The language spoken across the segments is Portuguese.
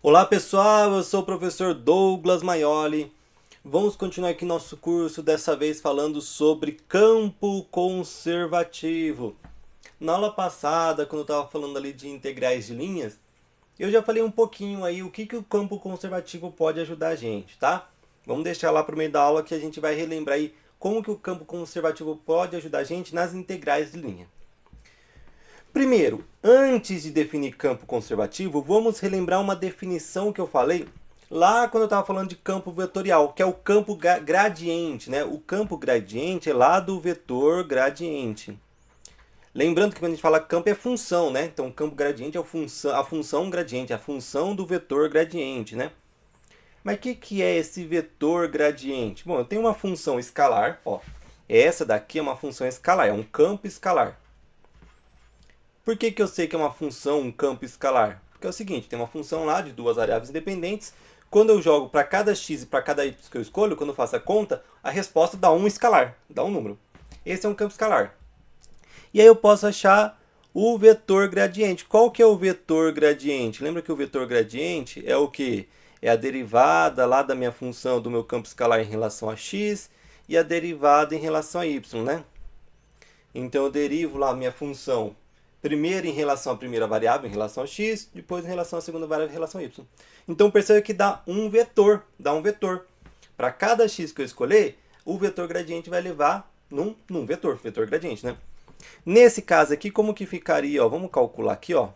Olá pessoal, eu sou o professor Douglas Maioli. Vamos continuar aqui nosso curso, dessa vez falando sobre campo conservativo. Na aula passada, quando eu estava falando ali de integrais de linhas, eu já falei um pouquinho aí o que o campo conservativo pode ajudar a gente, tá? Vamos deixar lá para o meio da aula que a gente vai relembrar aí como que o campo conservativo pode ajudar a gente nas integrais de linha. Primeiro, antes de definir campo conservativo, vamos relembrar uma definição que eu falei lá quando eu estava falando de campo vetorial, que é o campo gradiente, né? O campo gradiente é lá do vetor gradiente. Lembrando que quando a gente fala campo é função, né? Então, o campo gradiente é a função gradiente, a função do vetor gradiente, né? Mas o que é esse vetor gradiente? Bom, eu tenho uma função escalar, ó. Essa daqui é uma função escalar, é um campo escalar. Por que eu sei que é uma função, um campo escalar? Porque é o seguinte, tem uma função lá de duas variáveis independentes. Quando eu jogo para cada x e para cada y que eu escolho, quando eu faço a conta, a resposta dá um escalar, dá um número. Esse é um campo escalar. E aí eu posso achar o vetor gradiente. Qual que é o vetor gradiente? Lembra que o vetor gradiente é o quê? É a derivada lá da minha função do meu campo escalar em relação a x e a derivada em relação a y, né? Então eu derivo lá a minha função primeiro em relação à primeira variável, em relação a x, depois em relação à segunda variável, em relação a y. Então perceba que dá um vetor, Para cada x que eu escolher, o vetor gradiente vai levar num vetor gradiente, né? Nesse caso aqui, como que ficaria? Ó, vamos calcular aqui, ó.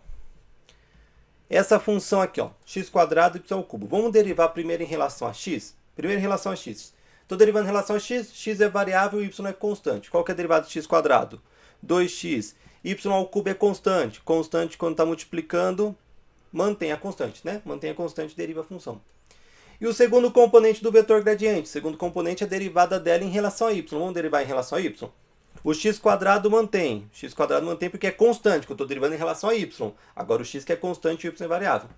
Essa função aqui, ó, x² y². Vamos derivar primeiro em relação a x? Primeiro em relação a x. Estou derivando em relação a x é variável e y é constante. Qual que é a derivada de x²? 2x. Y² é constante. Constante, quando está multiplicando, mantém a constante, né? Mantém a constante, deriva a função. E o segundo componente do vetor gradiente? O segundo componente é a derivada dela em relação a y. Vamos derivar em relação a y? O x² mantém. O x² mantém porque é constante, que eu estou derivando em relação a y. Agora o x que é constante e o y é variável.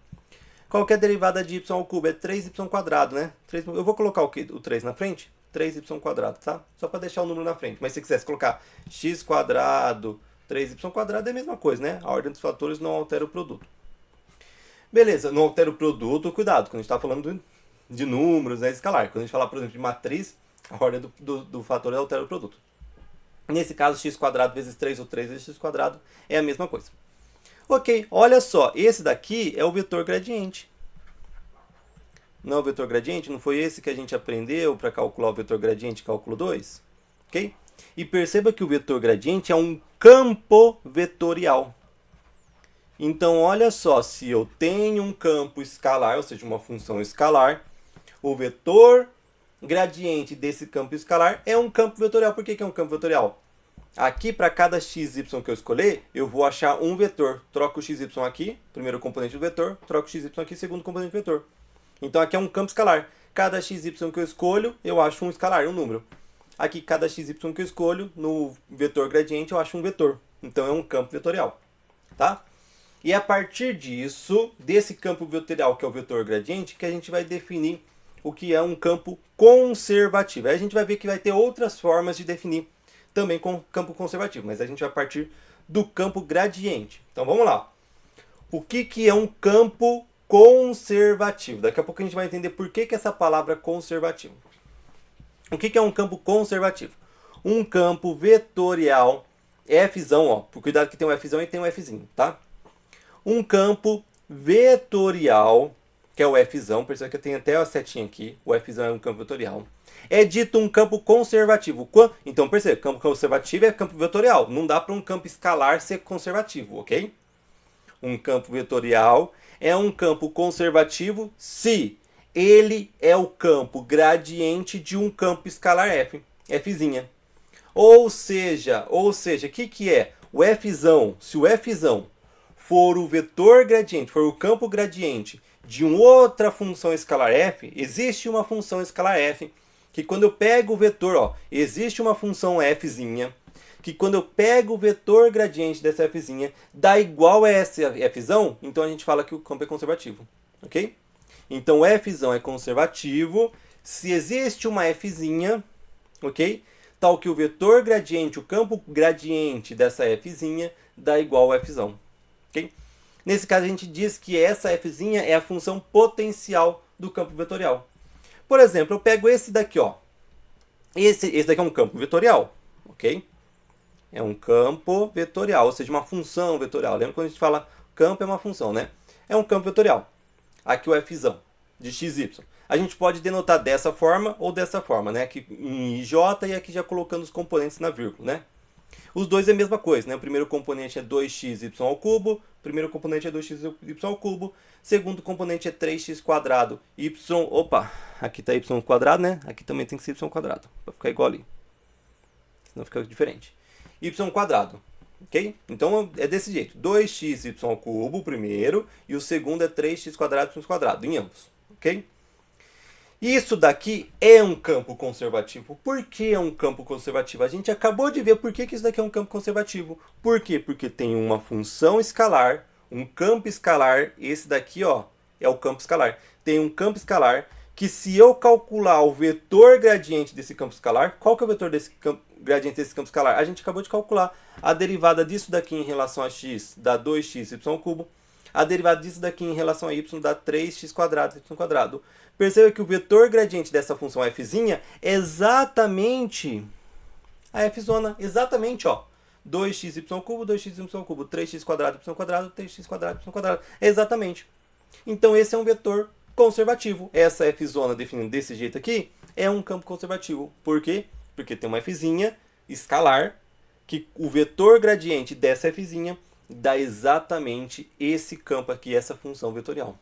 Qual que é a derivada de y²? É 3y², né? Eu vou colocar o 3 na frente? 3y², tá? Só para deixar o número na frente. Mas se quisesse colocar x², 3y² é a mesma coisa, né? A ordem dos fatores não altera o produto. Beleza, não altera o produto, cuidado, quando a gente está falando de números, né, escalar. Quando a gente fala, por exemplo, de matriz, a ordem do fator altera o produto. Nesse caso, x² vezes 3 ou 3 vezes x² é a mesma coisa. Ok, olha só, esse daqui é o vetor gradiente. Não é o vetor gradiente? Não foi esse que a gente aprendeu para calcular o vetor gradiente, cálculo 2? Ok? E perceba que o vetor gradiente é um campo vetorial. Então, olha só, se eu tenho um campo escalar, ou seja, uma função escalar, o vetor gradiente desse campo escalar é um campo vetorial. Por que é um campo vetorial? Aqui, para cada x, y que eu escolher, eu vou achar um vetor. Troco o x, y aqui, primeiro componente do vetor, troco o x, y aqui, segundo componente do vetor. Então, aqui é um campo escalar. Cada x, y que eu escolho, eu acho um escalar, um número. Aqui, cada x, y que eu escolho, no vetor gradiente, eu acho um vetor. Então, é um campo vetorial. Tá? E a partir disso, desse campo vetorial, que é o vetor gradiente, que a gente vai definir o que é um campo conservativo. Aí a gente vai ver que vai ter outras formas de definir também com campo conservativo, mas a gente vai partir do campo gradiente. Então vamos lá. O que é um campo conservativo? Daqui a pouco a gente vai entender por que essa palavra conservativo. O que é um campo conservativo? Um campo vetorial, Fzão, ó, por cuidado que tem um Fzão e tem um Fzinho, tá? Um campo vetorial, que é o Fzão, perceba que eu tenho até a setinha aqui, o Fzão é um campo vetorial. É dito um campo conservativo. Então, perceba, campo conservativo é campo vetorial. Não dá para um campo escalar ser conservativo, ok? Um campo vetorial é um campo conservativo se ele é o campo gradiente de um campo escalar f, fzinha. Ou seja, o que é? O Fzão, se o Fzão for o vetor gradiente, for o campo gradiente de uma outra função escalar f, existe uma função escalar f que quando eu pego o vetor, ó, existe uma função fzinha, que quando eu pego o vetor gradiente dessa fzinha, dá igual a essa fzão, então a gente fala que o campo é conservativo, ok? Então o fzão é conservativo se existe uma fzinha, ok? Tal que o vetor gradiente, o campo gradiente dessa fzinha, dá igual a fzão, ok? Nesse caso, a gente diz que essa fzinha é a função potencial do campo vetorial. Por exemplo, eu pego esse daqui, ó. Esse daqui é um campo vetorial, ok? É um campo vetorial, ou seja, uma função vetorial. Lembra quando a gente fala campo é uma função, né? É um campo vetorial. Aqui o fzão, de x, y. A gente pode denotar dessa forma ou dessa forma, né? Aqui em ij e aqui já colocando os componentes na vírgula, né? Os dois é a mesma coisa, né? O primeiro componente é 2xy ao cubo, o primeiro componente é 2xy ao cubo, o segundo componente é 3x quadrado, y, opa, aqui está y quadrado, né? Aqui também tem que ser y quadrado, para ficar igual ali, senão fica diferente. Y quadrado, ok? Então é desse jeito, 2xy ao cubo o primeiro, e o segundo é 3x quadrado y quadrado, em ambos, ok? Isso daqui é um campo conservativo. Por que é um campo conservativo? A gente acabou de ver por que isso daqui é um campo conservativo. Por quê? Porque tem uma função escalar, um campo escalar. Esse daqui, ó, é o campo escalar. Tem um campo escalar que, se eu calcular o vetor gradiente desse campo escalar, qual que é o vetor desse gradiente desse campo escalar? A gente acabou de calcular a derivada disso daqui em relação a x dá 2x y ao cubo. A derivada disso daqui em relação a y dá 3x quadrado y quadrado. Perceba que o vetor gradiente dessa função fzinha é exatamente a fzona. Exatamente, ó. 2xy ao cubo, 2xy ao cubo, 3x quadrado y quadrado, 3x quadrado y quadrado. É exatamente. Então esse é um vetor conservativo. Essa fzona definida desse jeito aqui é um campo conservativo. Por quê? Porque tem uma fzinha escalar que o vetor gradiente dessa fzinha dá exatamente esse campo aqui, essa função vetorial.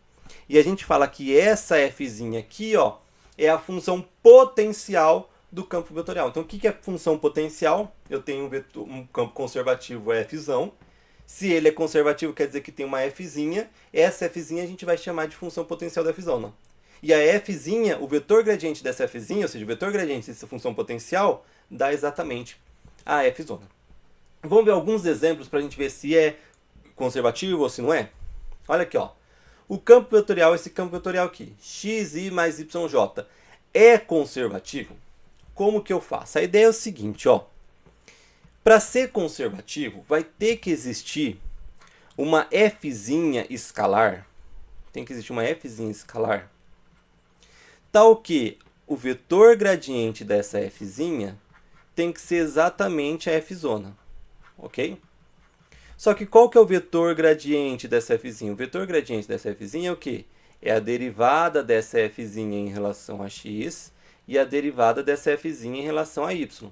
E a gente fala que essa fzinha aqui, ó, é a função potencial do campo vetorial. Então, o que é função potencial? Eu tenho um campo conservativo fzão. Se ele é conservativo, quer dizer que tem uma fzinha. Essa fzinha a gente vai chamar de função potencial da fzona. E a fzinha, o vetor gradiente dessa fzinha, ou seja, o vetor gradiente dessa função potencial, dá exatamente a fzona. Vamos ver alguns exemplos para a gente ver se é conservativo ou se não é? Olha aqui, ó. O campo vetorial, esse campo vetorial aqui, xi mais yj, é conservativo? Como que eu faço? A ideia é o seguinte, ó. Para ser conservativo, vai ter que existir uma fzinha escalar. Tem que existir uma fzinha escalar. Tal que o vetor gradiente dessa fzinha tem que ser exatamente a fzona. Ok? Só que qual que é o vetor gradiente dessa fzinha? O vetor gradiente dessa fzinha é o quê? É a derivada dessa fzinha em relação a x e a derivada dessa fzinha em relação a y.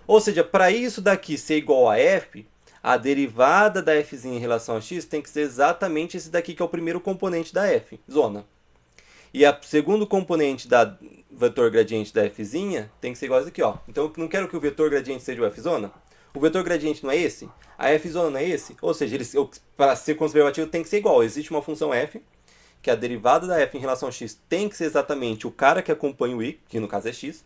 Ou seja, para isso daqui ser igual a f, a derivada da fzinha em relação a x tem que ser exatamente esse daqui, que é o primeiro componente da f, zona. E o segundo componente da vetor gradiente da fzinha tem que ser igual a esse aqui, ó. Então eu não quero que o vetor gradiente seja o f-zona. O vetor gradiente não é esse? A fzona não é esse? Ou seja, para ser conservativo tem que ser igual. Existe uma função f, que a derivada da f em relação a x tem que ser exatamente o cara que acompanha o y, que no caso é x.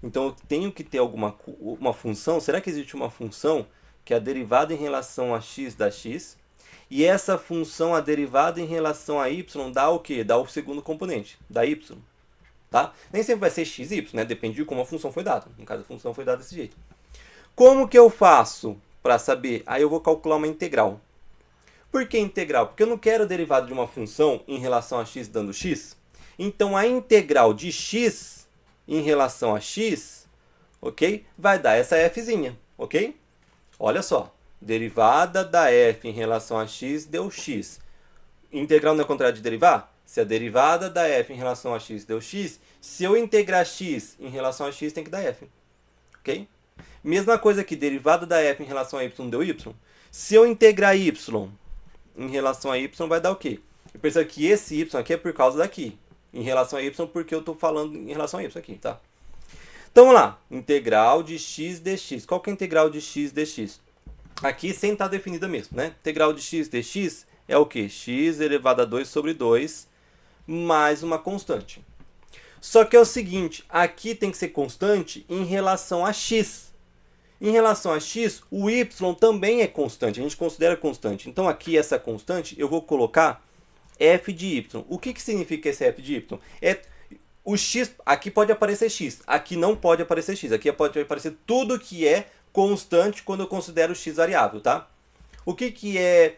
Então eu tenho que ter uma função. Será que existe uma função que a derivada em relação a x dá x? E essa função, a derivada em relação a y, dá o quê? Dá o segundo componente, dá y. Tá? Nem sempre vai ser x e y, né? Depende de como a função foi dada. No caso, a função foi dada desse jeito. Como que eu faço para saber? Aí eu vou calcular uma integral. Por que integral? Porque eu não quero a derivada de uma função em relação a x dando x. Então, a integral de x em relação a x, ok? Vai dar essa fzinha, ok? Olha só, derivada da f em relação a x deu x. Integral não é contrário de derivar? Se a derivada da f em relação a x deu x, se eu integrar x em relação a x, tem que dar f, ok? Mesma coisa aqui, derivada da f em relação a y deu y. Se eu integrar y em relação a y, vai dar o quê? Eu percebo que esse y aqui é por causa daqui. Em relação a y, porque eu estou falando em relação a y aqui, tá? Então, vamos lá. Integral de x dx. Qual que é a integral de x dx? Aqui, sem estar definida mesmo, né? Integral de x dx é o quê? X elevado a 2 sobre 2 mais uma constante. Só que é o seguinte, aqui tem que ser constante em relação a x. Em relação a x, o y também é constante, a gente considera constante. Então aqui essa constante eu vou colocar f de y. O que significa esse f de y? O x, aqui pode aparecer x, aqui não pode aparecer x. Aqui pode aparecer tudo que é constante quando eu considero x variável, tá? O que é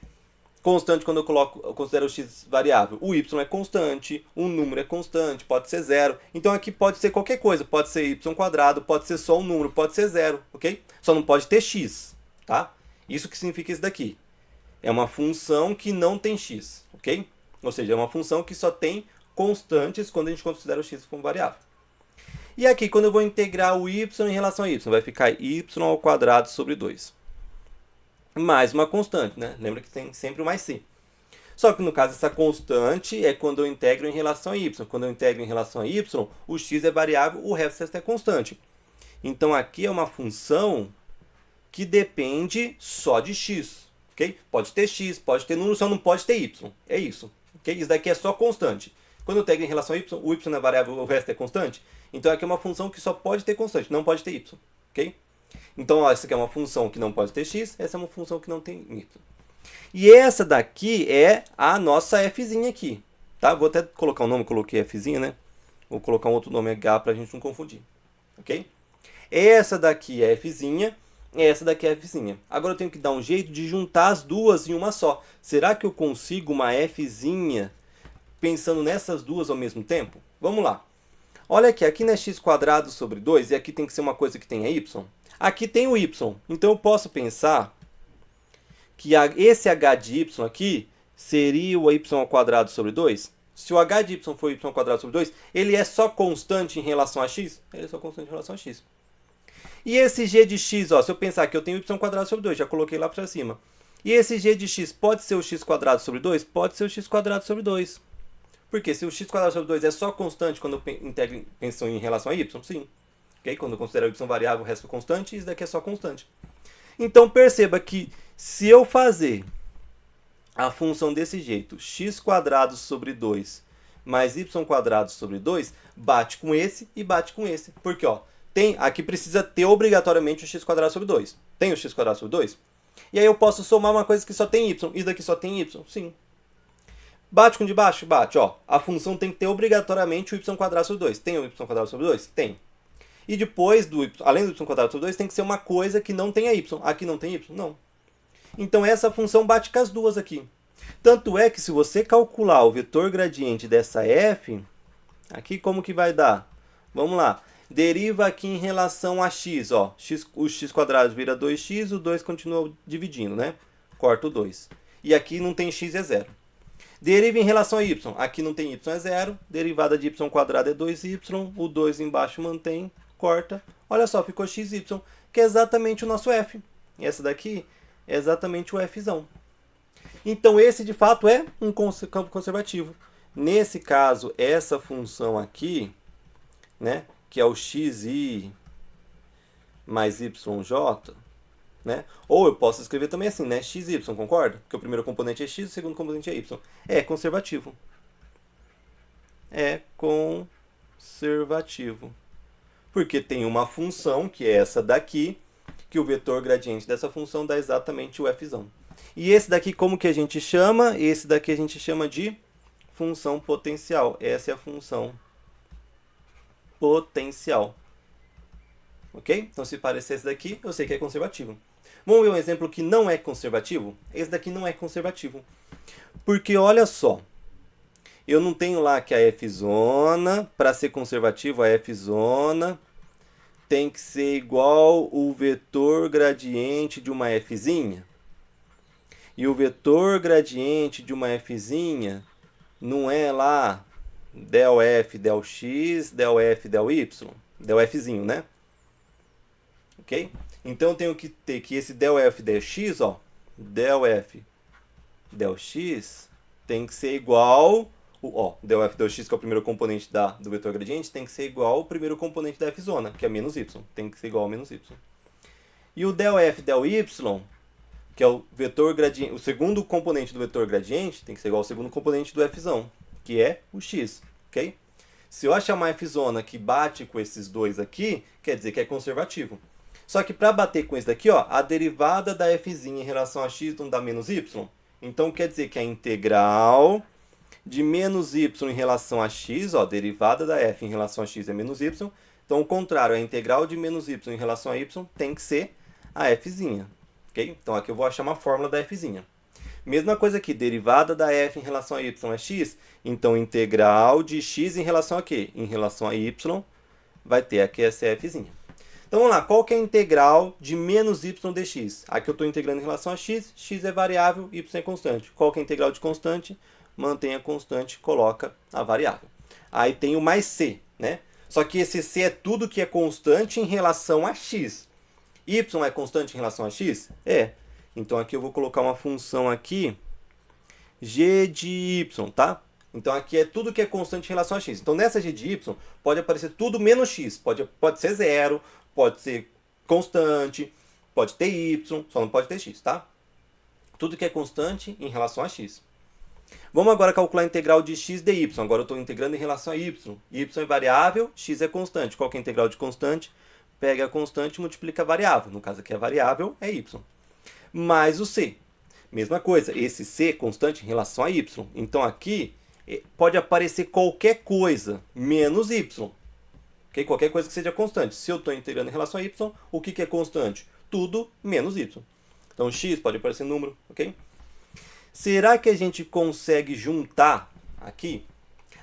Constante quando eu considero o x variável. O y é constante, um número é constante, pode ser zero. Então aqui pode ser qualquer coisa, pode ser y quadrado, pode ser só um número, pode ser zero, ok? Só não pode ter x, tá? Isso que significa isso daqui. É uma função que não tem x, ok? Ou seja, é uma função que só tem constantes quando a gente considera o x como variável. E aqui, quando eu vou integrar o y em relação a y, vai ficar y ao quadrado sobre 2. Mais uma constante, né? Lembra que tem sempre o mais c. Só que no caso, essa constante é quando eu integro em relação a y. Quando eu integro em relação a y, o x é variável, o resto é constante. Então aqui é uma função que depende só de x. Okay? Pode ter x, pode ter número, só não pode ter y. É isso. Okay? Isso daqui é só constante. Quando eu integro em relação a y, o y é variável, o resto é constante. Então aqui é uma função que só pode ter constante, não pode ter y. Okay? Então, ó, essa aqui é uma função que não pode ter x, essa é uma função que não tem y. E essa daqui é a nossa fzinha aqui. Tá? Vou até colocar um nome, coloquei fzinha, né? Vou colocar um outro nome h para a gente não confundir. Ok? Essa daqui é fzinha, essa daqui é fzinha. Agora eu tenho que dar um jeito de juntar as duas em uma só. Será que eu consigo uma fzinha pensando nessas duas ao mesmo tempo? Vamos lá. Olha aqui não é x² sobre 2 e aqui tem que ser uma coisa que tenha y. Aqui tem o y, então eu posso pensar que esse h de y aqui seria o y² sobre 2. Se o h de y for y² sobre 2, ele é só constante em relação a x? Ele é só constante em relação a x. E esse g de x, ó, se eu pensar que eu tenho y² sobre 2, já coloquei lá para cima. E esse g de x pode ser o x² sobre 2? Pode ser o x² sobre 2. Porque se o x² sobre 2 é só constante quando eu penso em relação a y, sim. Okay? Quando eu considero y variável, o resto é constante, isso daqui é só constante. Então perceba que se eu fazer a função desse jeito, x² sobre 2 mais y² sobre 2, bate com esse e bate com esse. Porque ó, aqui precisa ter obrigatoriamente o x² sobre 2. Tem o x² sobre 2? E aí eu posso somar uma coisa que só tem y. Isso daqui só tem y? Sim. Bate com de baixo? Bate. Ó, a função tem que ter obrigatoriamente o y² sobre 2. Tem o y² sobre 2? Tem. E depois, além do y² sobre 2, tem que ser uma coisa que não tenha y. Aqui não tem y? Não. Então essa função bate com as duas aqui. Tanto é que se você calcular o vetor gradiente dessa f, aqui como que vai dar? Vamos lá. Deriva aqui em relação a x. Ó, o x² vira 2x, o 2 continua dividindo, né? Corta o 2. E aqui não tem x, é zero. Deriva em relação a y. Aqui não tem y, é zero. Derivada de y² é 2y. O 2 embaixo mantém, corta. Olha só, ficou xy, que é exatamente o nosso f. E essa daqui é exatamente o fzão. Então, esse de fato é um campo conservativo. Nesse caso, essa função aqui, né, que é o xi mais yj, né? Ou eu posso escrever também assim, né, xy, concorda? Porque o primeiro componente é x, o segundo componente é y. É conservativo. É conservativo. Porque tem uma função, que é essa daqui, que o vetor gradiente dessa função dá exatamente o fzão. E esse daqui como que a gente chama? Esse daqui a gente chama de função potencial. Essa é a função potencial. Ok? Então, se parecer esse daqui, eu sei que é conservativo. Vamos ver um exemplo que não é conservativo? Esse daqui não é conservativo. Porque, olha só, eu não tenho lá que a f-zona, para ser conservativo, a f-zona tem que ser igual o vetor gradiente de uma fzinha. E o vetor gradiente de uma fzinha não é lá del f, del x, del f, del y, del fzinho, né? Ok? Então eu tenho que ter que esse del f, del x, ó, del f, del x tem que ser igual, ó, del f, del x, que é o primeiro componente do vetor gradiente, tem que ser igual ao primeiro componente da f-zona, que é menos y. Tem que ser igual a menos y. E o del f, del y, que é o vetor gradiente, o segundo componente do vetor gradiente, tem que ser igual ao segundo componente do fzão, que é o x, ok? Se eu achar uma f-zona que bate com esses dois aqui, quer dizer que é conservativo. Só que para bater com esse daqui, ó, a derivada da fzinha em relação a x não dá menos y. Então quer dizer que a integral de menos y em relação a x, ó, derivada da f em relação a x é menos y. Então, ao contrário, a integral de menos y em relação a y tem que ser a fzinha. Okay? Então, aqui eu vou achar uma fórmula da fzinha. Mesma coisa aqui, derivada da f em relação a y é x, então integral de x em relação a quê? Em relação a y, vai ter aqui essa fzinha. Então vamos lá, qual que é a integral de menos y dx? Aqui eu estou integrando em relação a x, x é variável, y é constante. Qual que é a integral de constante? Mantém a constante, coloca a variável. Aí tem o mais c, né? Só que esse c é tudo que é constante em relação a x. Y é constante em relação a x? É. Então aqui eu vou colocar uma função aqui, g de y, tá? Então aqui é tudo que é constante em relação a x. Então nessa g de y pode aparecer tudo menos x. Pode ser zero, pode ser constante, pode ter y, só não pode ter x, tá? Tudo que é constante em relação a x. Vamos agora calcular a integral de x de y. Agora eu estou integrando em relação a y. Y é variável, x é constante. Qual que é a integral de constante? Pega a constante e multiplica a variável. No caso aqui a variável é y. Mais o c. Mesma coisa, esse c é constante em relação a y. Então aqui pode aparecer qualquer coisa menos y. Okay? Qualquer coisa que seja constante. Se eu estou integrando em relação a y, o que é constante? Tudo menos y. Então x pode aparecer número, ok? Será que a gente consegue juntar aqui?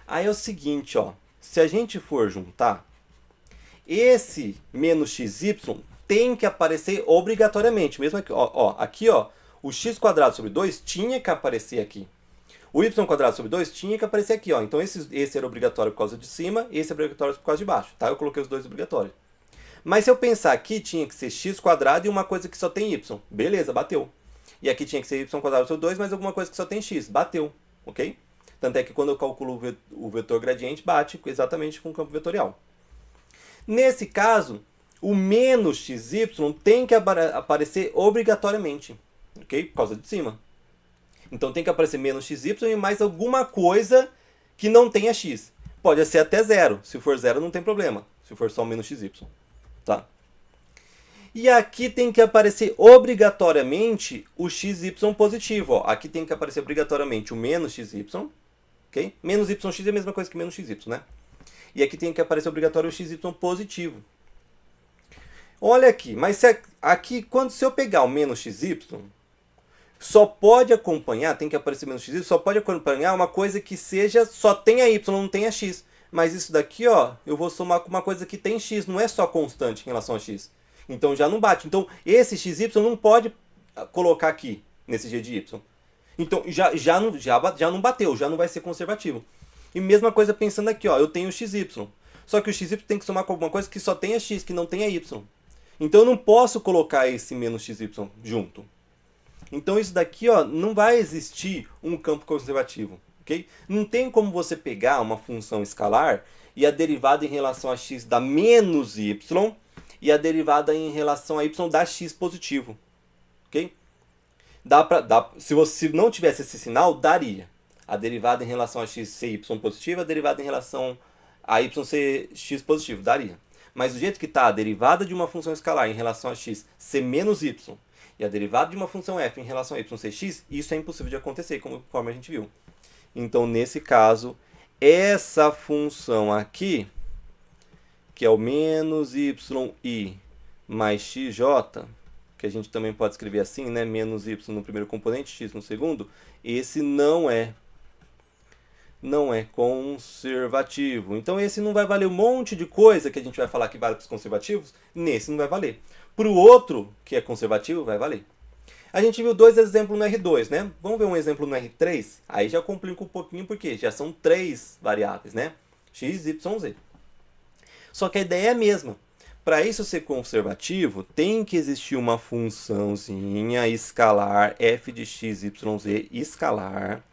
Aí é o seguinte, ó. Se a gente for juntar, esse menos xy tem que aparecer obrigatoriamente. Mesmo aqui, aqui, ó, o x² sobre 2 tinha que aparecer aqui. O y² sobre 2 tinha que aparecer aqui, ó. Então esse era obrigatório por causa de cima, esse é obrigatório por causa de baixo, tá? Eu coloquei os dois obrigatórios. Mas se eu pensar aqui, tinha que ser x² e uma coisa que só tem y. Beleza, bateu. E aqui tinha que ser y² sobre 2, mas alguma coisa que só tem x. Bateu, ok? Tanto é que quando eu calculo o vetor gradiente, bate exatamente com o campo vetorial. Nesse caso, o menos xy tem que aparecer obrigatoriamente, ok? Por causa de cima. Então tem que aparecer menos xy e mais alguma coisa que não tenha x. Pode ser até zero. Se for zero, não tem problema. Se for só menos xy. Tá? E aqui tem que aparecer obrigatoriamente o xy positivo. Ó. Aqui tem que aparecer obrigatoriamente o menos xy. Okay? Menos yx é a mesma coisa que menos xy, né? E aqui tem que aparecer obrigatório o xy positivo. Olha aqui, mas aqui, se eu pegar o menos xy, só pode acompanhar, tem que aparecer menos xy, só pode acompanhar uma coisa que seja, só tenha y, não tenha x. Mas isso daqui, ó, eu vou somar com uma coisa que tem x, não é só constante em relação a x. Então já não bate. Então esse xy não pode colocar aqui, nesse g de y. Então já não bateu, já não vai ser conservativo. E mesma coisa pensando aqui, ó, eu tenho xy. Só que o xy tem que somar com alguma coisa que só tenha x, que não tenha y. Então eu não posso colocar esse menos xy junto. Então isso daqui, ó, não vai existir um campo conservativo. Okay? Não tem como você pegar uma função escalar e a derivada em relação a x dá menos y e a derivada em relação a y dá x positivo. Okay? Se não tivesse esse sinal, daria. A derivada em relação a x ser y positivo, a derivada em relação a y ser x positivo, daria. Mas do jeito que está, a derivada de uma função escalar em relação a x ser menos y e a derivada de uma função f em relação a y ser x, isso é impossível de acontecer, conforme a gente viu. Então, nesse caso, essa função aqui, que é o menos yi mais xj, que a gente também pode escrever assim, né? Menos y no primeiro componente, x no segundo, esse não é conservativo. Então esse não vai valer um monte de coisa que a gente vai falar que vale para os conservativos, nesse não vai valer. Para o outro, que é conservativo, vai valer. A gente viu dois exemplos no R2, né? Vamos ver um exemplo no R3? Aí já complica um pouquinho, porque já são 3 variáveis, né? X, Y, Z. Só que a ideia é a mesma. Para isso ser conservativo, tem que existir uma funçãozinha escalar, f de x, y, z, escalar,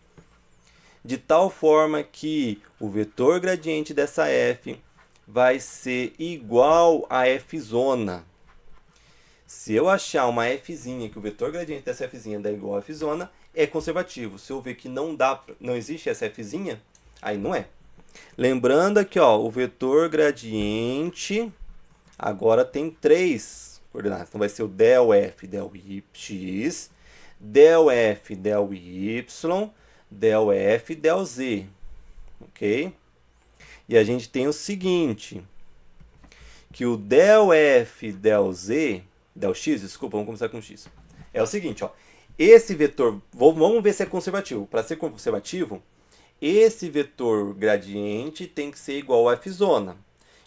de tal forma que o vetor gradiente dessa f vai ser igual a f-zona. Se eu achar uma fzinha, que o vetor gradiente dessa fzinha dá igual a f-zona, é conservativo. Se eu ver que não existe essa fzinha, aí não é. Lembrando aqui, ó, o vetor gradiente agora tem 3 coordenadas. Então vai ser o del f, del x, del f, del y, del f, del z. Ok? E a gente tem o seguinte, que o del f, del z, del x, desculpa, vamos começar com x. É o seguinte, ó, esse vetor, vamos ver se é conservativo. Para ser conservativo, esse vetor gradiente tem que ser igual a f'.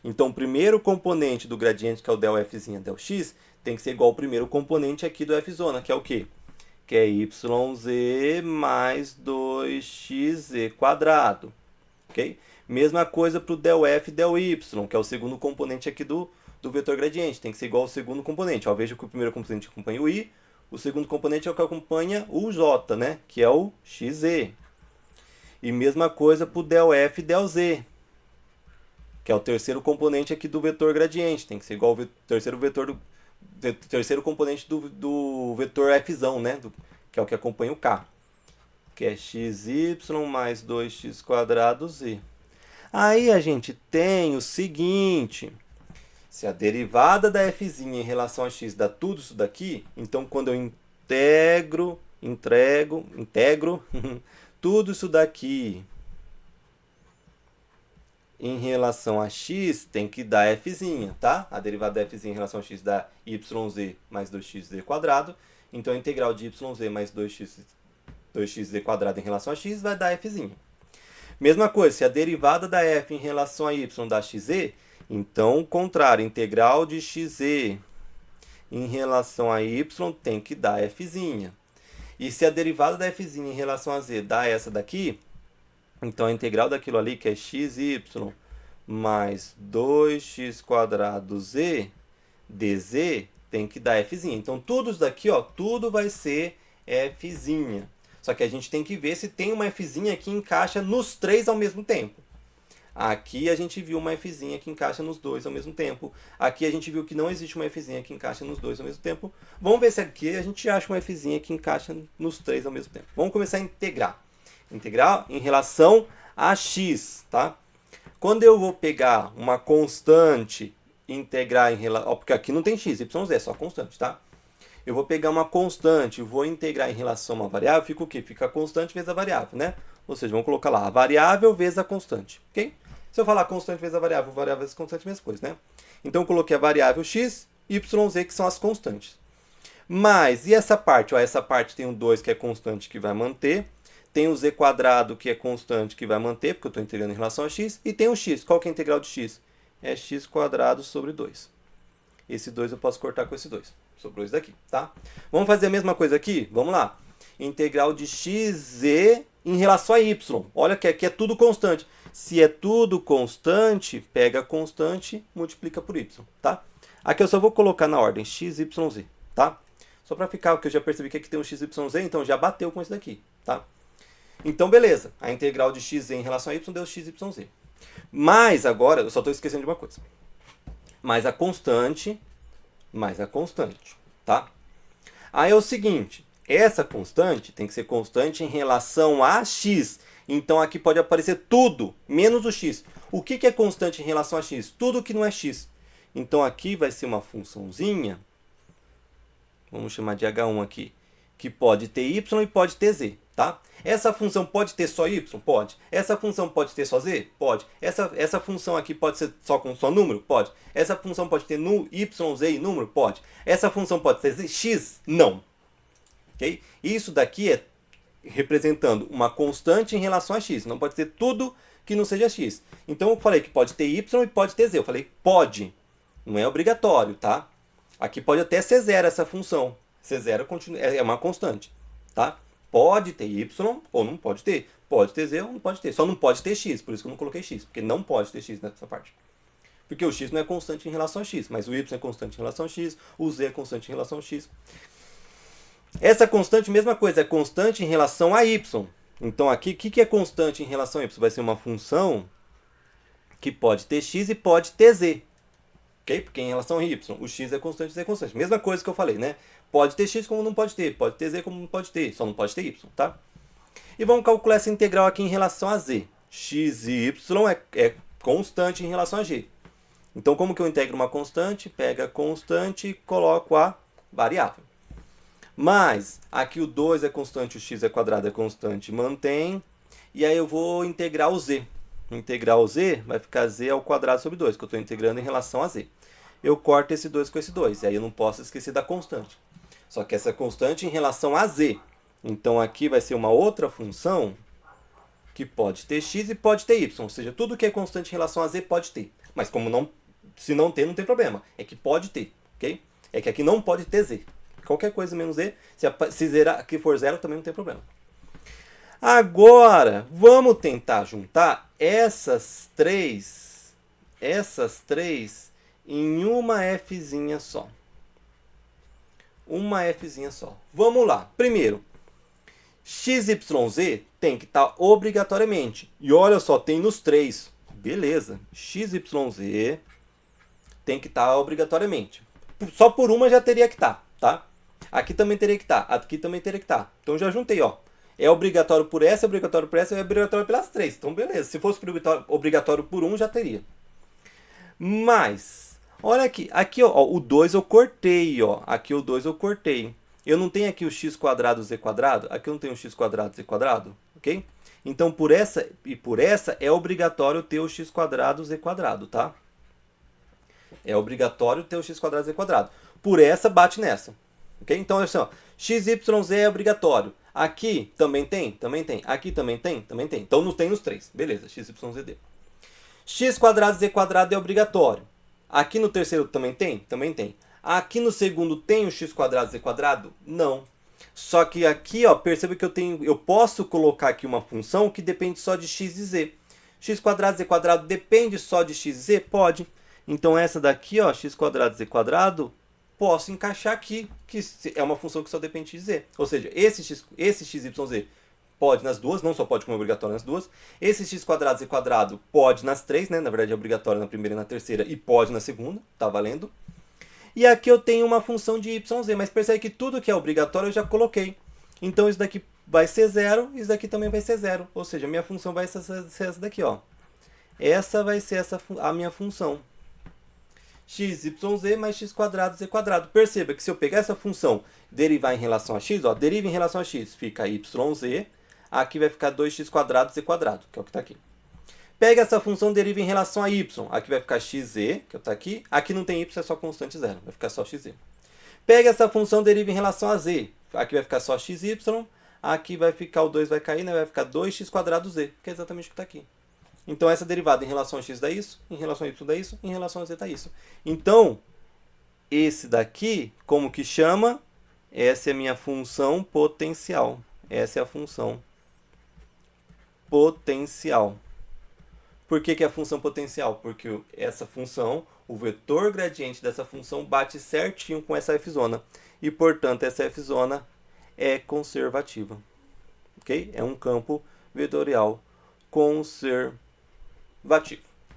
Então, o primeiro componente do gradiente, que é o del f', del x, tem que ser igual ao primeiro componente aqui do f', que é o quê? Que é yz mais 2xz². Ok? Mesma coisa para o del f, del y, que é o segundo componente aqui do vetor gradiente. Tem que ser igual ao segundo componente. Ó, veja que o primeiro componente acompanha o y, o segundo componente é o que acompanha o j, né? Que é o xz. E mesma coisa para o del f, del z, que é o terceiro componente aqui do vetor gradiente. Tem que ser igual ao terceiro componente do vetor f, né? Que é o que acompanha o k, que é xy mais 2x²z. Aí a gente tem o seguinte: se a derivada da f' em relação a x dá tudo isso daqui, então quando eu integro tudo isso daqui em relação a x, tem que dar f', tá? A derivada da f' em relação a x dá yz mais 2xz². Então a integral de yz mais 2xz² em relação a x vai dar f'. Mesma coisa, se a derivada da f em relação a y dá xz, então o contrário, integral de xz em relação a y tem que dar f'. E se a derivada da f' em relação a z dá essa daqui, então a integral daquilo ali, que é xy mais 2x²z dz, tem que dar f'. Então tudo isso daqui, ó, tudo vai ser f'. Só que a gente tem que ver se tem uma f' que encaixa nos três ao mesmo tempo. Aqui a gente viu uma f' que encaixa nos dois ao mesmo tempo. Aqui a gente viu que não existe uma f' que encaixa nos dois ao mesmo tempo. Vamos ver se aqui a gente acha uma f' que encaixa nos três ao mesmo tempo. Vamos começar a integrar. Integrar em relação a x, tá? Quando eu vou pegar uma constante e integrar em relação... Porque aqui não tem x, y, z, é só constante, tá? Eu vou pegar uma constante e vou integrar em relação a uma variável, fica o quê? Fica a constante vezes a variável, né? Ou seja, vamos colocar lá a variável vezes a constante, ok? Se eu falar constante vezes a variável vezes a constante, mesma coisa, né? Então eu coloquei a variável x, y, z, que são as constantes. Mas, e essa parte? Ó, essa parte tem o 2, que é constante, que vai manter. Tem o z², que é constante, que vai manter, porque eu estou integrando em relação a x. E tem o x. Qual que é a integral de x? É x² sobre 2. Esse 2 eu posso cortar com esse 2. Sobrou isso daqui, tá? Vamos fazer a mesma coisa aqui? Vamos lá. Integral de xz em relação a y. Olha que aqui é tudo constante. Se é tudo constante, pega a constante, multiplica por y, tá? Aqui eu só vou colocar na ordem x, y, z, tá? Só para ficar, porque eu já percebi que aqui tem um x, y, z, então já bateu com isso daqui, tá? Então, beleza. A integral de x em relação a y deu x, y, z. Mas agora, eu só estou esquecendo de uma coisa. Mais a constante, tá? Aí é o seguinte, essa constante tem que ser constante em relação a x. Então aqui pode aparecer tudo, menos o x. O que é constante em relação a x? Tudo que não é x. Então aqui vai ser uma funçãozinha, vamos chamar de h1 aqui, que pode ter y e pode ter z, tá? Essa função pode ter só y? Pode. Essa função pode ter só z? Pode. Essa função aqui pode ser só com só número? Pode. Essa função pode ter y, z e número? Pode. Essa função pode ter z? X? Não. Okay? Isso daqui é representando uma constante em relação a x. Não pode ter tudo que não seja x. Então eu falei que pode ter y e pode ter z. Eu falei pode. Não é obrigatório, tá? Aqui pode até ser zero essa função. Ser zero é uma constante, tá? Pode ter y ou não pode ter. Pode ter z ou não pode ter. Só não pode ter x, por isso que eu não coloquei x. Porque não pode ter x nessa parte. Porque o x não é constante em relação a x. Mas o y é constante em relação a x. O z é constante em relação a x. Essa constante, mesma coisa, é constante em relação a y. Então aqui, o que é constante em relação a y? Vai ser uma função que pode ter x e pode ter z. Ok? Porque em relação a y, o x é constante e z é constante. Mesma coisa que eu falei, né? Pode ter x como não pode ter z como não pode ter, só não pode ter y, tá? E vamos calcular essa integral aqui em relação a z. X e y é constante em relação a g. Então, como que eu integro uma constante? Pega a constante e coloco a variável. Mas, aqui o 2 é constante, o x² é constante, mantém. E aí eu vou integrar o z. Integrar o z vai ficar z² sobre 2, que eu estou integrando em relação a z. Eu corto esse 2 com esse 2, e aí eu não posso esquecer da constante. Só que essa é constante em relação a z. Então aqui vai ser uma outra função que pode ter x e pode ter y. Ou seja, tudo que é constante em relação a z pode ter. Mas como não, se não ter, não tem problema. É que pode ter, ok? É que aqui não pode ter z. Qualquer coisa menos z, se zerar, aqui for zero, também não tem problema. Agora, vamos tentar juntar essas três em uma fzinha só. Uma fzinha só. Vamos lá. Primeiro, XYZ tem que estar obrigatoriamente. E olha só, tem nos três. Beleza. XYZ tem que estar obrigatoriamente. Só por uma já teria que estar, tá? Aqui também teria que estar. Aqui também teria que estar. Então já juntei, ó. É obrigatório por essa, é obrigatório por essa, é obrigatório pelas três. Então beleza. Se fosse obrigatório por um, já teria. Mas, olha aqui. Aqui, ó, o 2 eu cortei, ó. Aqui o 2 eu cortei. Eu não tenho aqui o x quadrado, z quadrado. Aqui eu não tenho o x quadrado, z quadrado. Ok? Então, por essa e por essa, é obrigatório ter o x quadrado, z quadrado, tá? É obrigatório ter o x quadrado, z quadrado. Por essa, bate nessa. Ok? Então, assim, ó. XYZ é obrigatório. Aqui também tem? Também tem. Aqui também tem? Também tem. Então, não tem nos três. Beleza, XYZD. X quadrado, z quadrado é obrigatório. Aqui no terceiro também tem? Também tem. Aqui no segundo tem o x quadrado, z quadrado? Não. Só que aqui, ó, perceba que eu posso colocar aqui uma função que depende só de x e z. X quadrado, z quadrado depende só de x e z? Pode. Então essa daqui, ó, x quadrado, z quadrado, posso encaixar aqui, que é uma função que só depende de z. Ou seja, esse xyz pode nas duas, não só pode como obrigatório nas duas. Esse x quadrado, z quadrado pode nas três, né? Na verdade é obrigatório na primeira e na terceira e pode na segunda, tá valendo. E aqui eu tenho uma função de yz, mas percebe que tudo que é obrigatório eu já coloquei. Então isso daqui vai ser zero, isso daqui também vai ser zero. Ou seja, a minha função vai ser essa daqui, ó. Essa vai ser a minha função. XYZ mais x quadrado, z quadrado. Perceba que se eu pegar essa função, derivar em relação a x, ó, deriva em relação a x, fica YZ. Aqui vai ficar 2x quadrado, z quadrado, que é o que está aqui. Pega essa função, deriva em relação a y. Aqui vai ficar xz, que está aqui. Aqui não tem y, é só constante zero. Vai ficar só xz. Pega essa função, deriva em relação a z. Aqui vai ficar só xy. Aqui vai ficar, o 2 vai cair, né? Vai ficar 2x quadrado z, que é exatamente o que está aqui. Então, essa derivada em relação a x dá isso, em relação a y dá isso, em relação a z dá isso. Então, esse daqui, como que chama? Essa é a minha função potencial. Essa é a função potencial. Por que é a função potencial? Porque essa função, o vetor gradiente dessa função bate certinho com essa f-zona. E, portanto, essa f-zona é conservativa. Ok? É um campo vetorial conservativo.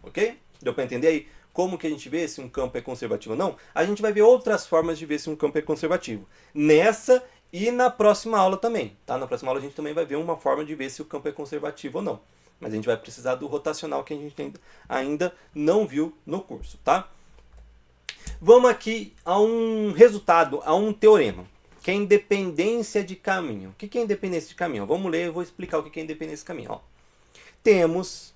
Ok? Deu para entender aí como que a gente vê se um campo é conservativo ou não? A gente vai ver outras formas de ver se um campo é conservativo. Nessa e na próxima aula também. Tá? Na próxima aula a gente também vai ver uma forma de ver se o campo é conservativo ou não. Mas a gente vai precisar do rotacional que a gente ainda não viu no curso, tá? Vamos aqui a um resultado, a um teorema, que é independência de caminho. O que é independência de caminho? Vamos ler, eu vou explicar o que é independência de caminho. Ó. Temos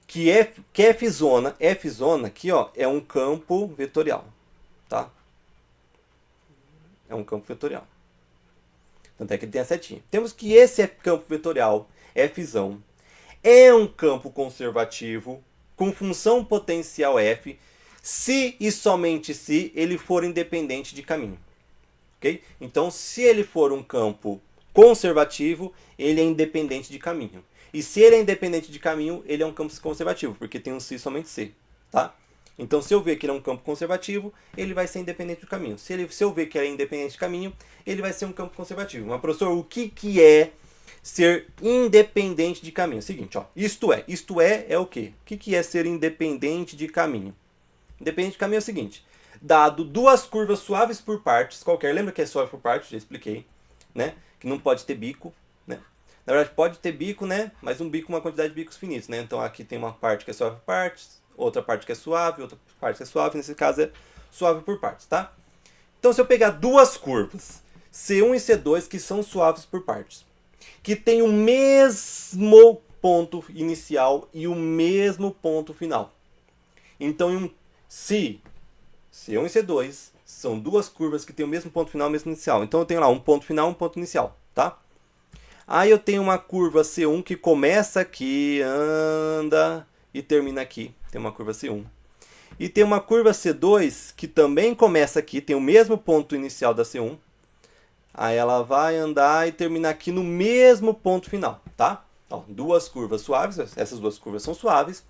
que f-zona aqui, ó, é um campo vetorial, tá? É um campo vetorial. Tanto é que ele tem a setinha. Temos que esse campo vetorial, f-zão, é um campo conservativo com função potencial f, se e somente se ele for independente de caminho. Okay? Então, se ele for um campo conservativo, ele é independente de caminho. E se ele é independente de caminho, ele é um campo conservativo, porque tem um se e somente se. Tá? Então, se eu ver que ele é um campo conservativo, ele vai ser independente do caminho. Se eu ver que ele é independente de caminho, ele vai ser um campo conservativo. Mas, professor, o que é ser independente de caminho? Seguinte, ó, isto é o quê? O que é ser independente de caminho? Independente de caminho é o seguinte: dado duas curvas suaves por partes, qualquer, lembra que é suave por partes? Já expliquei, né? Que não pode ter bico, né? Na verdade, pode ter bico, né? Mas um bico, uma quantidade de bicos finitos, né? Então aqui tem uma parte que é suave por partes, outra parte que é suave, outra parte que é suave, nesse caso é suave por partes, tá? Então, se eu pegar duas curvas, C1 e C2, que são suaves por partes, que tem o mesmo ponto inicial e o mesmo ponto final. Então, se C1 e C2 São duas curvas que têm o mesmo ponto final e o mesmo inicial. Então eu tenho lá um ponto final e um ponto inicial, tá? Aí eu tenho uma curva C1 que começa aqui, anda e termina aqui. Tem uma curva C1. E tem uma curva C2 que também começa aqui, tem o mesmo ponto inicial da C1. Aí ela vai andar e terminar aqui no mesmo ponto final, tá? Ó, duas curvas suaves, essas duas curvas são suaves,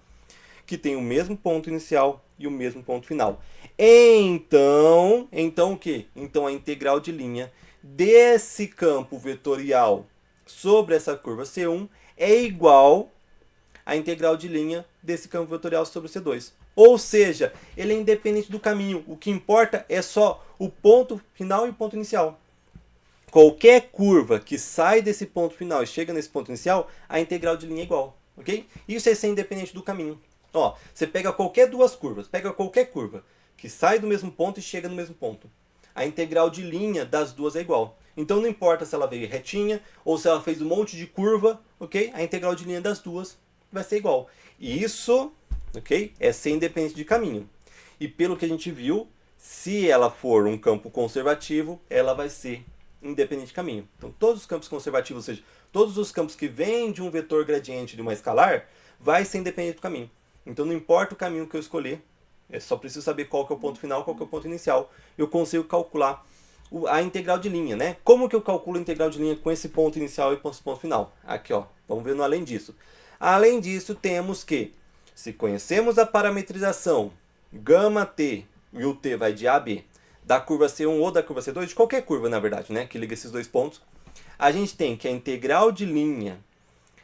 que tem o mesmo ponto inicial e o mesmo ponto final. Então o quê? Então a integral de linha desse campo vetorial sobre essa curva C1 é igual à integral de linha desse campo vetorial sobre o C2. Ou seja, ele é independente do caminho. O que importa é só o ponto final e o ponto inicial. Qualquer curva que sai desse ponto final e chega nesse ponto inicial, a integral de linha é igual, ok? Isso é ser independente do caminho. Ó, você pega qualquer duas curvas, pega qualquer curva que sai do mesmo ponto e chega no mesmo ponto. A integral de linha das duas é igual. Então não importa se ela veio retinha ou se ela fez um monte de curva, ok? A integral de linha das duas vai ser igual. E isso, ok? É ser independente de caminho. E pelo que a gente viu, se ela for um campo conservativo, ela vai ser independente de caminho. Então todos os campos conservativos, ou seja, todos os campos que vêm de um vetor gradiente de uma escalar, vai ser independente do caminho. Então não importa o caminho que eu escolher, eu só preciso saber qual que é o ponto final, qual que é o ponto inicial. Eu consigo calcular a integral de linha, né? Como que eu calculo a integral de linha com esse ponto inicial e esse ponto final? Aqui, ó, vamos ver no além disso. Além disso, temos que, se conhecemos a parametrização γt, e o t vai de A a B, da curva C1 ou da curva C2, de qualquer curva, na verdade, né, que liga esses dois pontos, a gente tem que a integral de linha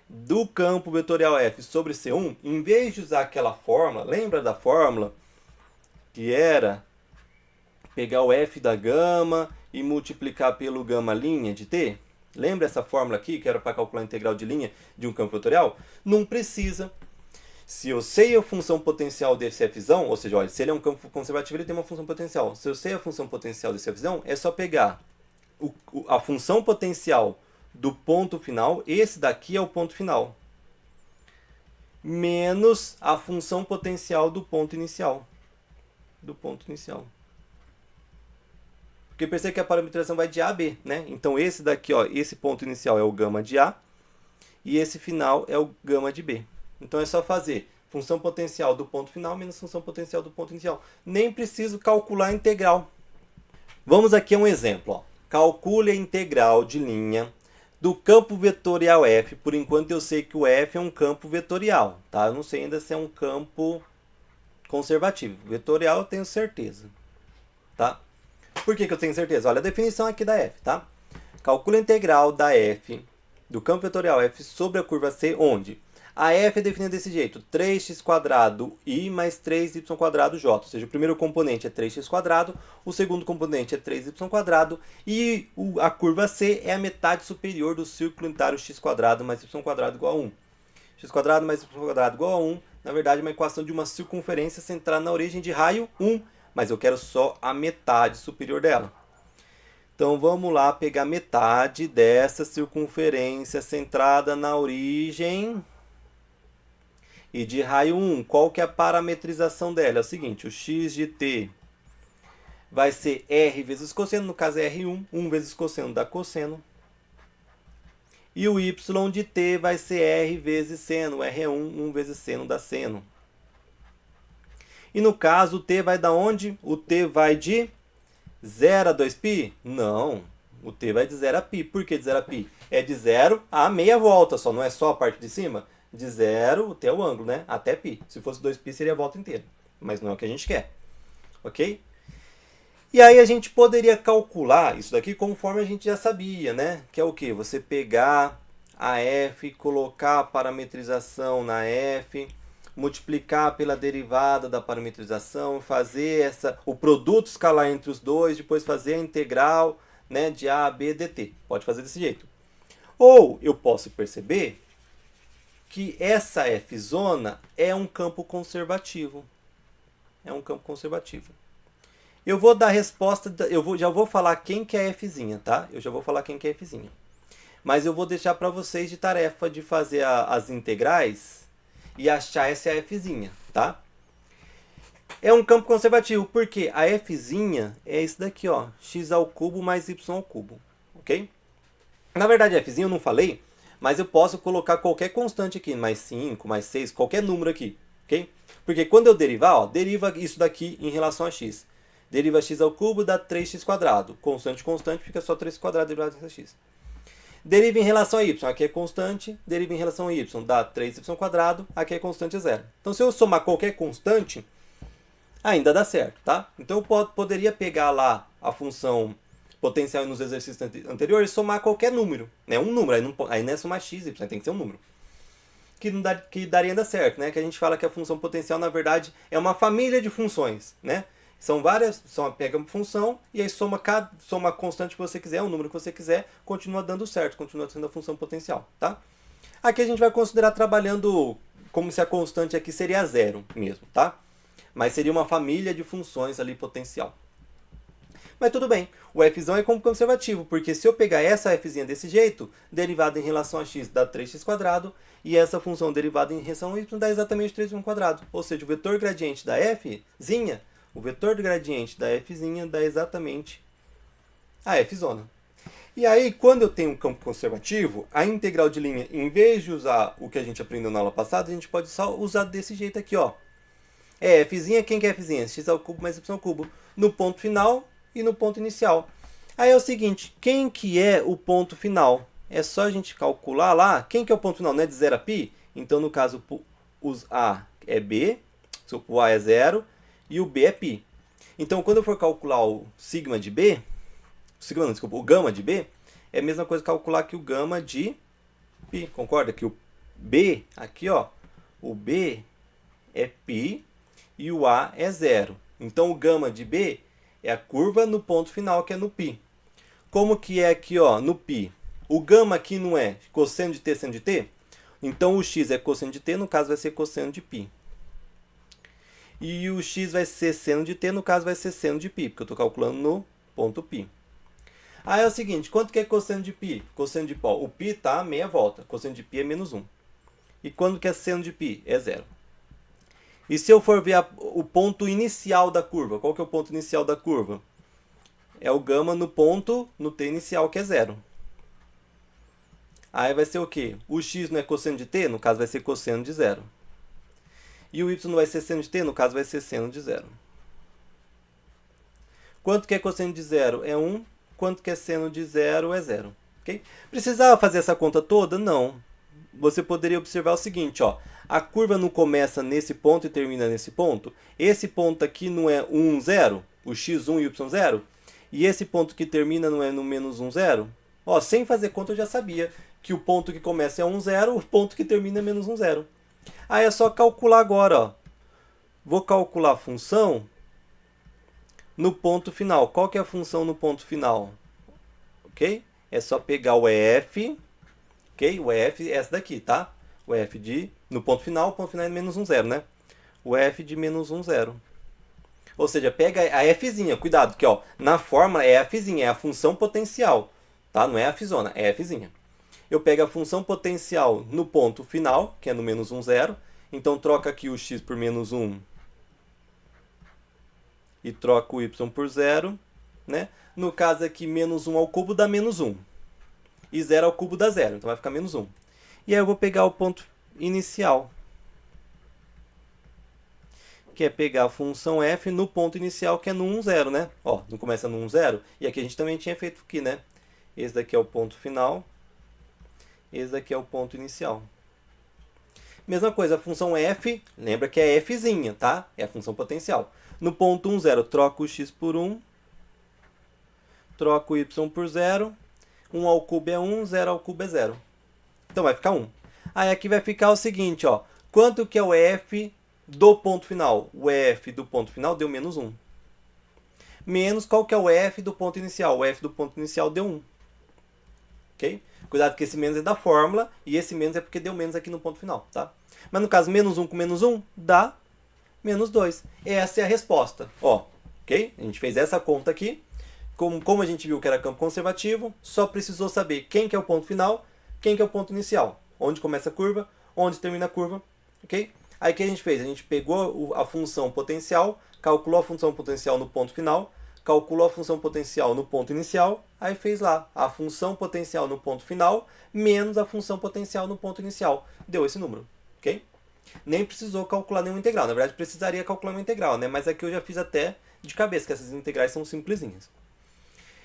do campo vetorial F sobre C1, em vez de usar aquela fórmula, lembra da fórmula que era pegar o F da gama e multiplicar pelo gama linha de T? Lembra essa fórmula aqui, que era para calcular a integral de linha de um campo vetorial? Não precisa. Se eu sei a função potencial desse Fzão, ou seja, olha, se ele é um campo conservativo, ele tem uma função potencial. Se eu sei a função potencial desse Fzão, é só pegar a função potencial do ponto final, esse daqui é o ponto final, menos a função potencial do ponto inicial. Porque percebe que a parametrização vai de A a B, né? Então esse daqui, ó, esse ponto inicial é o gama de A e esse final é o gama de B. Então é só fazer função potencial do ponto final menos função potencial do ponto inicial. Nem preciso calcular a integral. Vamos aqui a um exemplo. Ó. Calcule a integral de linha do campo vetorial F. Por enquanto eu sei que o F é um campo vetorial. Tá? Eu não sei ainda se é um campo conservativo. Vetorial eu tenho certeza. Tá? Por que eu tenho certeza? Olha a definição aqui da F. Tá? Calcule a integral da F, do campo vetorial F, sobre a curva C, onde a F é definida desse jeito, 3x² i mais 3y² j. Ou seja, o primeiro componente é 3x², o segundo componente é 3y² e a curva C é a metade superior do círculo unitário x² mais y² igual a 1. x² mais y² igual a 1, na verdade, é uma equação de uma circunferência centrada na origem de raio 1, mas eu quero só a metade superior dela. Então vamos lá pegar metade dessa circunferência centrada na origem e de raio 1, qual que é a parametrização dela? É o seguinte, o x de t vai ser r vezes cosseno, no caso é R1, 1 vezes cosseno dá cosseno. E o y de t vai ser r vezes seno, R é 1, 1 vezes seno dá seno. E no caso, o t vai da onde? O t vai de 0 a 2π? Não, o t vai de 0 a π. Por que de 0 a π? É de 0 a meia volta só, não é só a parte de cima? De 0, até o ângulo, né? Até π. Se fosse 2π, seria a volta inteira. Mas não é o que a gente quer. Ok? E aí a gente poderia calcular isso daqui conforme a gente já sabia, né? Que é o quê? Você pegar a f, colocar a parametrização na f, multiplicar pela derivada da parametrização, fazer o produto escalar entre os dois, depois fazer a integral, né, de a b dt. Pode fazer desse jeito. Ou eu posso perceber que essa f-zona é um campo conservativo. É um campo conservativo. Eu vou dar a resposta, já vou falar quem que é fzinha, tá? Eu já vou falar quem que é fzinha. Mas eu vou deixar para vocês de tarefa de fazer as integrais e achar essa fzinha, tá? É um campo conservativo, porque a fzinha é isso daqui, ó, x ao cubo mais y ao cubo, ok? Na verdade, a fzinha eu não falei, mas eu posso colocar qualquer constante aqui, mais 5, mais 6, qualquer número aqui, ok? Porque quando eu derivar, ó, deriva isso daqui em relação a x. Deriva x ao cubo dá 3x quadrado. Constante, constante, fica só 3 quadrado derivado de x. Deriva em relação a y, aqui é constante, deriva em relação a y, dá 3y quadrado, aqui é constante zero. Então, se eu somar qualquer constante, ainda dá certo, tá? Então, eu poderia pegar lá a função potencial nos exercícios anteriores e somar qualquer número, né? Um número, aí não é somar x, y, tem que ser um número. Que daria ainda certo, né? Que a gente fala que a função potencial, na verdade, é uma família de funções, né? São várias, pega uma função e aí soma a constante que você quiser, o número que você quiser, continua dando certo, continua sendo a função potencial, tá? Aqui a gente vai considerar trabalhando como se a constante aqui seria zero mesmo, tá? Mas seria uma família de funções ali potencial. Mas tudo bem, o fzão é como conservativo, porque se eu pegar essa fzinha desse jeito, derivada em relação a x dá 3x quadrado, e essa função derivada em relação a y dá exatamente 3y quadrado. Ou seja, o vetor gradiente da fzinha, o vetor do gradiente da fzinha dá exatamente a fzona. E aí, quando eu tenho um campo conservativo, a integral de linha, em vez de usar o que a gente aprendeu na aula passada, a gente pode só usar desse jeito aqui, ó. Fzinha, quem que é fzinha? X ao cubo mais y ao cubo. No ponto final e no ponto inicial. Aí é o seguinte, quem que é o ponto final? É só a gente calcular lá, quem que é o ponto final? Não é de 0 a π? Então, no caso, os A é B, o A é 0 e o B é π. Então, quando eu for calcular o sigma de B, o gama de B, é a mesma coisa que calcular que o gama de π. Concorda? Que o B, aqui ó, o B é π e o A é 0. Então, o gama de B é a curva no ponto final, que é no π. Como que é aqui ó, no π? O gama aqui não é cosseno de t seno de t? Então, o x é cosseno de t, no caso vai ser cosseno de π. E o x vai ser seno de t, no caso vai ser seno de π, porque eu estou calculando no ponto π. Aí é o seguinte, quanto que é cosseno de π? Cosseno de π, o π está meia volta, cosseno de π é menos 1. E quando que é seno de π? É 0. E se eu for ver o ponto inicial da curva, qual que é o ponto inicial da curva? É o gama no t inicial, que é 0. Aí vai ser o quê? O x não é cosseno de t? No caso vai ser cosseno de 0. E o y não vai ser seno de t? No caso vai ser seno de 0. Quanto que é cosseno de 0? É 1. Quanto que é seno de 0? É 0. Okay? Precisava fazer essa conta toda? Não. Você poderia observar o seguinte, ó. A curva não começa nesse ponto e termina nesse ponto. Esse ponto aqui não é 1, 0? O x1 e o y0? E esse ponto que termina não é no menos 1, 0? Ó, sem fazer conta eu já sabia que o ponto que começa é 1, 0, o ponto que termina é menos 1, 0. Aí é só calcular agora, ó. Vou calcular a função no ponto final. Qual que é a função no ponto final? Ok? É só pegar o f, ok? O f é essa daqui, tá? O f no ponto final, o ponto final é menos 1, 0, né? O f de menos 1, 0. Ou seja, pega a fzinha, cuidado, que ó, na fórmula é a fzinha, é a função potencial, tá? Não é a fzona, é a fzinha. Eu pego a função potencial no ponto final, que é no menos 1, 0. Então, troca aqui o x por menos 1 e troca o y por 0. Né? No caso aqui, menos 1 ao cubo dá menos 1. E 0 ao cubo dá 0, então vai ficar menos 1. E aí eu vou pegar o ponto inicial, que é pegar a função f no ponto inicial, que é no 1, 0, né? Ó, não começa no 1, 0. E aqui a gente também tinha feito aqui, né? Esse daqui é o ponto final. Esse daqui é o ponto inicial. Mesma coisa, a função f, lembra que é fzinha, tá? É a função potencial. No ponto 1, 0, troca o x por 1. Troca o y por 0. 1 ao cubo é 1, 0 ao cubo é 0. Então vai ficar 1. Aí aqui vai ficar o seguinte, ó. Quanto que é o f do ponto final? O f do ponto final deu menos 1. Menos qual que é o f do ponto inicial? O f do ponto inicial deu 1. Ok? Cuidado que esse menos é da fórmula e esse menos é porque deu menos aqui no ponto final, tá? Mas no caso, menos 1 com menos 1 dá menos 2. Essa é a resposta. Ó, ok? A gente fez essa conta aqui. Como a gente viu que era campo conservativo, só precisou saber quem que é o ponto final, quem que é o ponto inicial. Onde começa a curva, onde termina a curva, ok? Aí o que a gente fez? A gente pegou a função potencial, calculou a função potencial no ponto final, calculou a função potencial no ponto inicial, aí fez lá a função potencial no ponto final menos a função potencial no ponto inicial. Deu esse número, ok? Nem precisou calcular nenhuma integral. Na verdade, precisaria calcular uma integral, né? Mas aqui eu já fiz até de cabeça, que essas integrais são simplesinhas.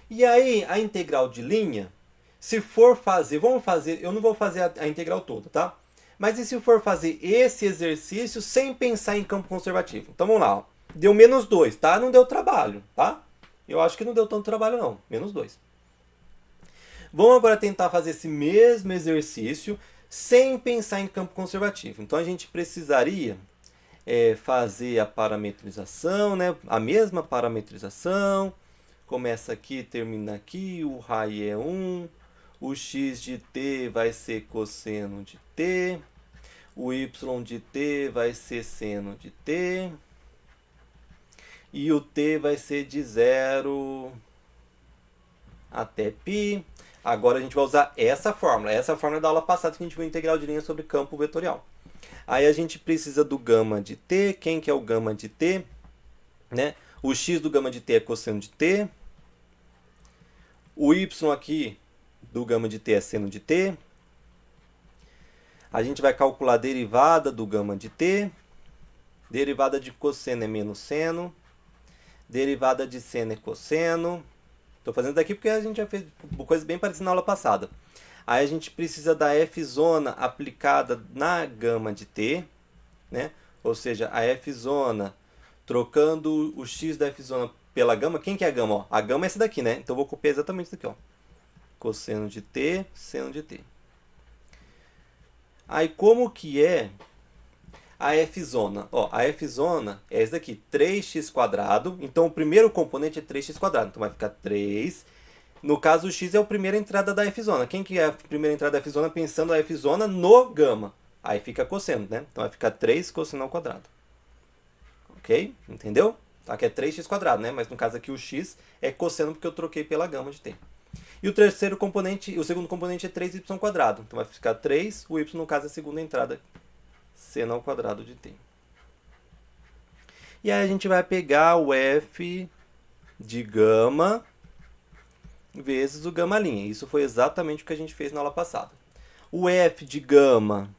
E aí, a integral de linha, se for fazer, vamos fazer, eu não vou fazer a integral toda, tá? Mas e se for fazer esse exercício sem pensar em campo conservativo? Então vamos lá, ó. Deu menos 2, tá? Não deu trabalho, tá? Eu acho que não deu tanto trabalho não, menos 2. Vamos agora tentar fazer esse mesmo exercício sem pensar em campo conservativo. Então a gente precisaria fazer a parametrização, né? A mesma parametrização. Começa aqui, termina aqui, o raio é 1, o x de t vai ser cosseno de t, o y de t vai ser seno de t, e o t vai ser de 0 até π. Agora a gente vai usar essa fórmula é da aula passada que a gente viu integral de linha sobre campo vetorial. Aí a gente precisa do gama de t. Quem que é o gama de t? Né? O x do gama de t é cosseno de t. O y aqui do gama de t é seno de t. A gente vai calcular a derivada do gama de t. Derivada de cosseno é menos seno. Derivada de seno é cosseno. Estou fazendo daqui porque a gente já fez coisa bem parecida na aula passada. Aí a gente precisa da f-zona aplicada na gama de t, né? Ou seja, a f-zona, trocando o x da f-zona pela gama. Quem que é a gama? Ó, a gama é essa daqui, né? Então eu vou copiar exatamente isso aqui, ó. Cosseno de t, seno de t. Aí como que é a f-zona? Ó, a f-zona é essa daqui, 3x². Então o primeiro componente é 3x². Então vai ficar 3. No caso, o x é a primeira entrada da f-zona. Quem que é a primeira entrada da f-zona pensando a f-zona no gama? Aí fica cosseno, né? Então vai ficar 3 cosseno ao quadrado. Ok? Entendeu? Aqui é 3x², né? Mas no caso aqui o x é cosseno porque eu troquei pela gama de t. E o terceiro componente, o segundo componente é 3y². Então vai ficar 3, o y no caso é a segunda entrada, seno ao quadrado de t. E aí a gente vai pegar o f de gama vezes o gama linha. Isso foi exatamente o que a gente fez na aula passada. O f de gama,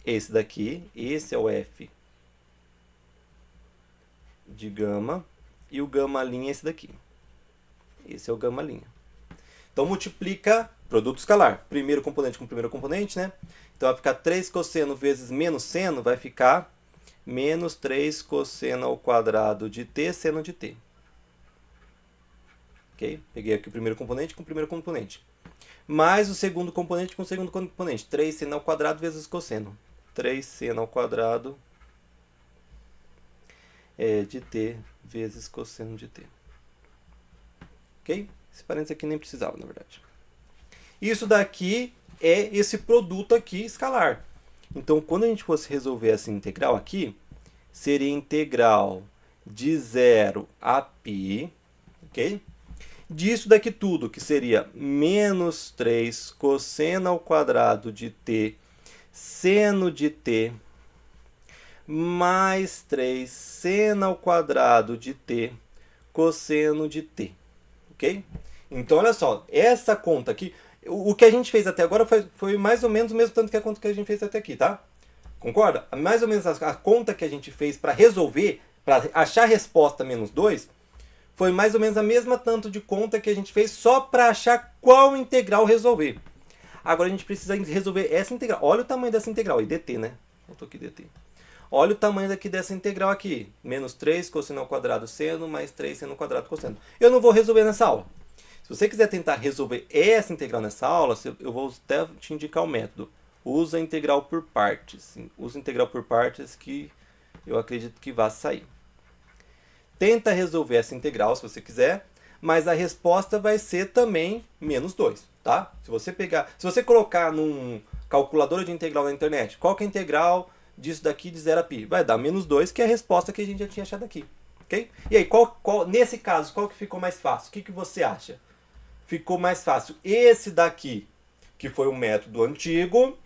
esse daqui, esse é o f de gama, e o gama linha é esse daqui. Esse é o gama linha. Então multiplica produto escalar. Primeiro componente com primeiro componente, né? Então vai ficar 3 cosseno vezes menos seno, vai ficar menos 3 cosseno ao quadrado de t, seno de t. Ok? Peguei aqui o primeiro componente com o primeiro componente. Mais o segundo componente com o segundo componente. 3 seno ao quadrado vezes cosseno. 3 seno ao quadrado de t vezes cosseno de t. Ok? Esse parênteses aqui nem precisava, na verdade. Isso daqui é esse produto aqui escalar. Então, quando a gente fosse resolver essa integral aqui, seria integral de 0 a π, ok? Disso daqui tudo, que seria menos 3 cosseno ao quadrado de t, seno de t, mais 3 seno ao quadrado de t, cosseno de t. Ok? Então, olha só, essa conta aqui, o que a gente fez até agora foi mais ou menos o mesmo tanto que a conta que a gente fez até aqui, tá? Concorda? Mais ou menos a conta que a gente fez para resolver, para achar a resposta menos 2, foi mais ou menos a mesma tanto de conta que a gente fez só para achar qual integral resolver. Agora a gente precisa resolver essa integral. Olha o tamanho dessa integral, e dt, né? Botou aqui dt. Olha o tamanho daqui dessa integral aqui. Menos 3 cosseno ao quadrado seno, mais 3 seno ao quadrado cosseno. Eu não vou resolver nessa aula. Se você quiser tentar resolver essa integral nessa aula, eu vou até te indicar o método. Usa a integral por partes. Usa a integral por partes que eu acredito que vai sair. Tenta resolver essa integral se você quiser, mas a resposta vai ser também menos 2, tá? Se você colocar num calculadora de integral na internet, qual que é a integral disso daqui de 0 a π? Vai dar menos 2, que é a resposta que a gente já tinha achado aqui. Ok? E aí, nesse caso, qual que ficou mais fácil? O que você acha? Ficou mais fácil esse daqui, que foi o método antigo,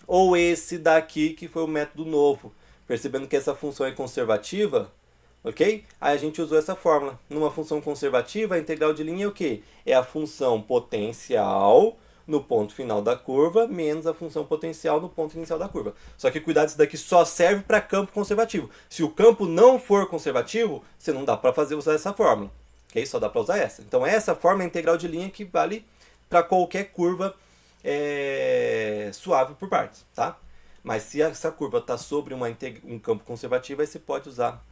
ou esse daqui que foi o método novo. Percebendo que essa função é conservativa, ok? Aí a gente usou essa fórmula. Numa função conservativa, a integral de linha é o quê? É a função potencial no ponto final da curva menos a função potencial no ponto inicial da curva. Só que cuidado, isso daqui só serve para campo conservativo. Se o campo não for conservativo, você não dá para usar essa fórmula. Ok? Só dá para usar essa. Então essa fórmula é a integral de linha que vale para qualquer curva suave por partes, tá? Mas se essa curva está sobre um campo conservativo, aí você pode usar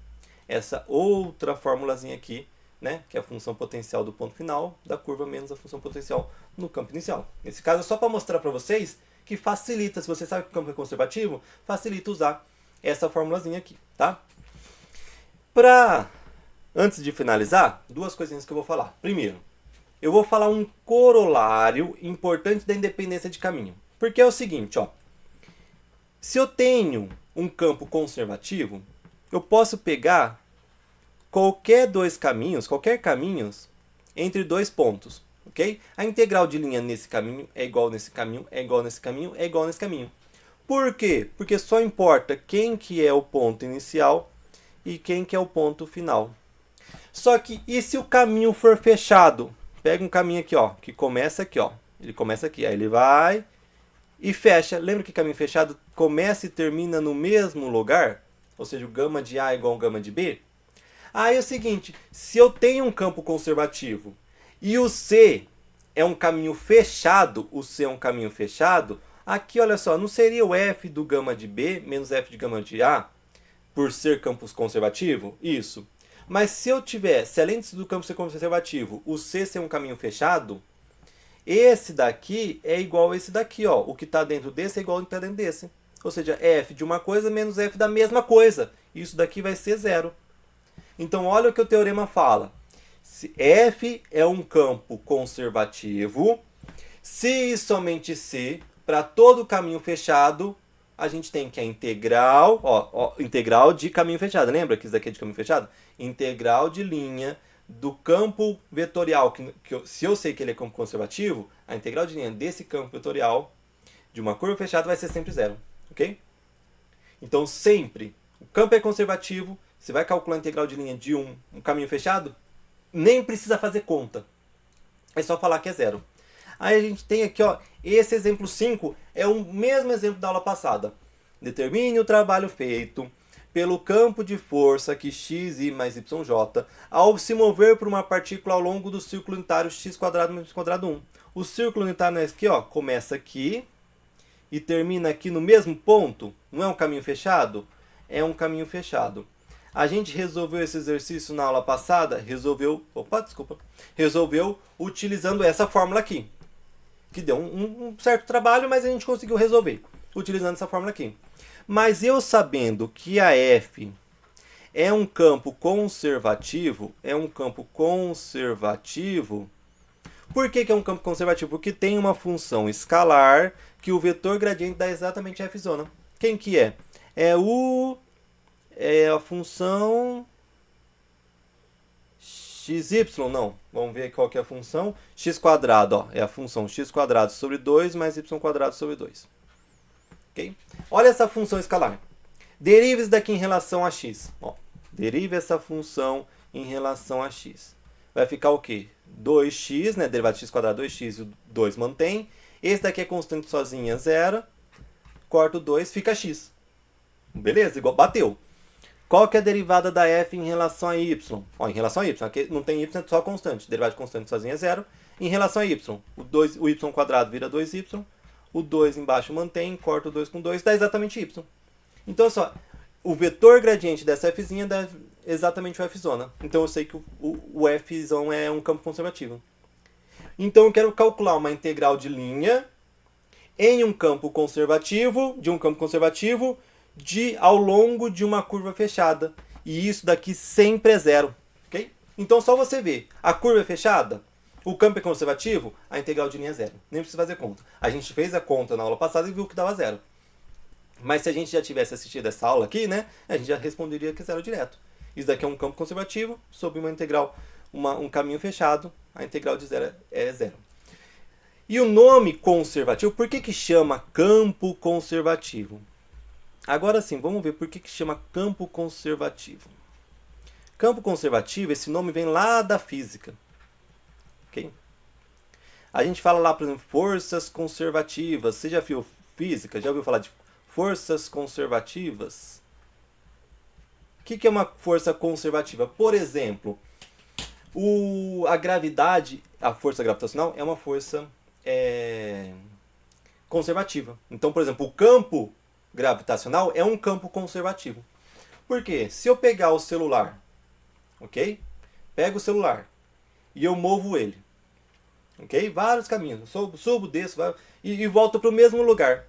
essa outra formulazinha aqui, né? Que é a função potencial do ponto final da curva menos a função potencial no campo inicial. Nesse caso é só para mostrar para vocês que facilita, se você sabe que o campo é conservativo, facilita usar essa formulazinha aqui, tá? Antes de finalizar, duas coisinhas que eu vou falar. Primeiro, eu vou falar um corolário importante da independência de caminho. Porque é o seguinte, ó. Se eu tenho um campo conservativo, eu posso pegar qualquer caminhos entre dois pontos, ok? A integral de linha nesse caminho é igual nesse caminho, é igual nesse caminho, é igual nesse caminho. Por quê? Porque só importa quem que é o ponto inicial e quem que é o ponto final. Só que, e se o caminho for fechado? Pega um caminho aqui, ó, que começa aqui, ó. Ele começa aqui, aí ele vai e fecha. Lembra que caminho fechado começa e termina no mesmo lugar? Ou seja, o gama de A é igual ao gama de B? Aí é o seguinte, se eu tenho um campo conservativo e o C é um caminho fechado, aqui, olha só, não seria o F do gama de B menos F de gama de A por ser campo conservativo? Isso. Mas se além do campo ser conservativo, o C ser um caminho fechado, esse daqui é igual a esse daqui, ó. O que está dentro desse é igual ao que está dentro desse. Ou seja, F de uma coisa menos F da mesma coisa. Isso daqui vai ser zero. Então, olha o que o teorema fala. Se F é um campo conservativo, se e somente se, para todo caminho fechado, a gente tem que a integral, integral de caminho fechado. Lembra que isso daqui é de caminho fechado? Integral de linha do campo vetorial, se eu sei que ele é campo conservativo, a integral de linha desse campo vetorial de uma curva fechada vai ser sempre zero. Ok? Então, sempre, o campo é conservativo, você vai calcular a integral de linha de um caminho fechado, nem precisa fazer conta. É só falar que é zero. Aí a gente tem aqui, ó, esse exemplo 5 é o mesmo exemplo da aula passada. Determine o trabalho feito pelo campo de força que x, y mais yj ao se mover por uma partícula ao longo do círculo unitário x² menos y² 1. O círculo unitário aqui, ó, começa aqui e termina aqui no mesmo ponto. Não é um caminho fechado? É um caminho fechado. A gente resolveu esse exercício na aula passada, resolveu utilizando essa fórmula aqui, que deu um certo trabalho, mas a gente conseguiu resolver, utilizando essa fórmula aqui. Mas eu sabendo que a F é um campo conservativo, por que é um campo conservativo? Porque tem uma função escalar que o vetor gradiente dá exatamente a F zona. Quem que é? É a função xy, não. Vamos ver qual que é a função. X², ó. É a função x² sobre 2 mais y² sobre 2. Ok? Olha essa função escalar. Derive isso daqui em relação a x. Ó, derive essa função em relação a x. Vai ficar o quê? 2x, né? Derivada de x², 2x e o 2 mantém. Esse daqui é constante sozinha, 0. Corta o 2, fica x. Beleza? Igual, bateu. Qual que é a derivada da f em relação a y? Ó, em relação a y, aqui não tem y, é só constante. Derivada de constante sozinha é 0. Em relação a y, o y² vira 2y. O 2 embaixo mantém, corta o 2 com 2, dá exatamente y. Então, olha só, o vetor gradiente dessa fzinha dá exatamente o f zona. Então, eu sei que o f é um campo conservativo. Então, eu quero calcular uma integral de linha em um campo conservativo, ao longo de uma curva fechada. E isso daqui sempre é zero. Okay? Então, só você ver, a curva é fechada, o campo é conservativo, a integral de linha é zero. Nem precisa fazer conta. A gente fez a conta na aula passada e viu que dava zero. Mas se a gente já tivesse assistido essa aula aqui, né, a gente já responderia que é zero direto. Isso daqui é um campo conservativo sobre uma integral, um caminho fechado, a integral de zero é zero. E o nome conservativo, por que chama campo conservativo? Agora sim, vamos ver por que chama campo conservativo. Campo conservativo, esse nome vem lá da física. Okay? A gente fala lá, por exemplo, forças conservativas. Você já viu física? Já ouviu falar de forças conservativas? O que é uma força conservativa? Por exemplo, a gravidade, a força gravitacional, é uma força conservativa. Então, por exemplo, o campo gravitacional é um campo conservativo. Por quê? Se eu pegar o celular, ok? Pego o celular e eu movo ele, ok? Vários caminhos, subo, desço e volto para o mesmo lugar.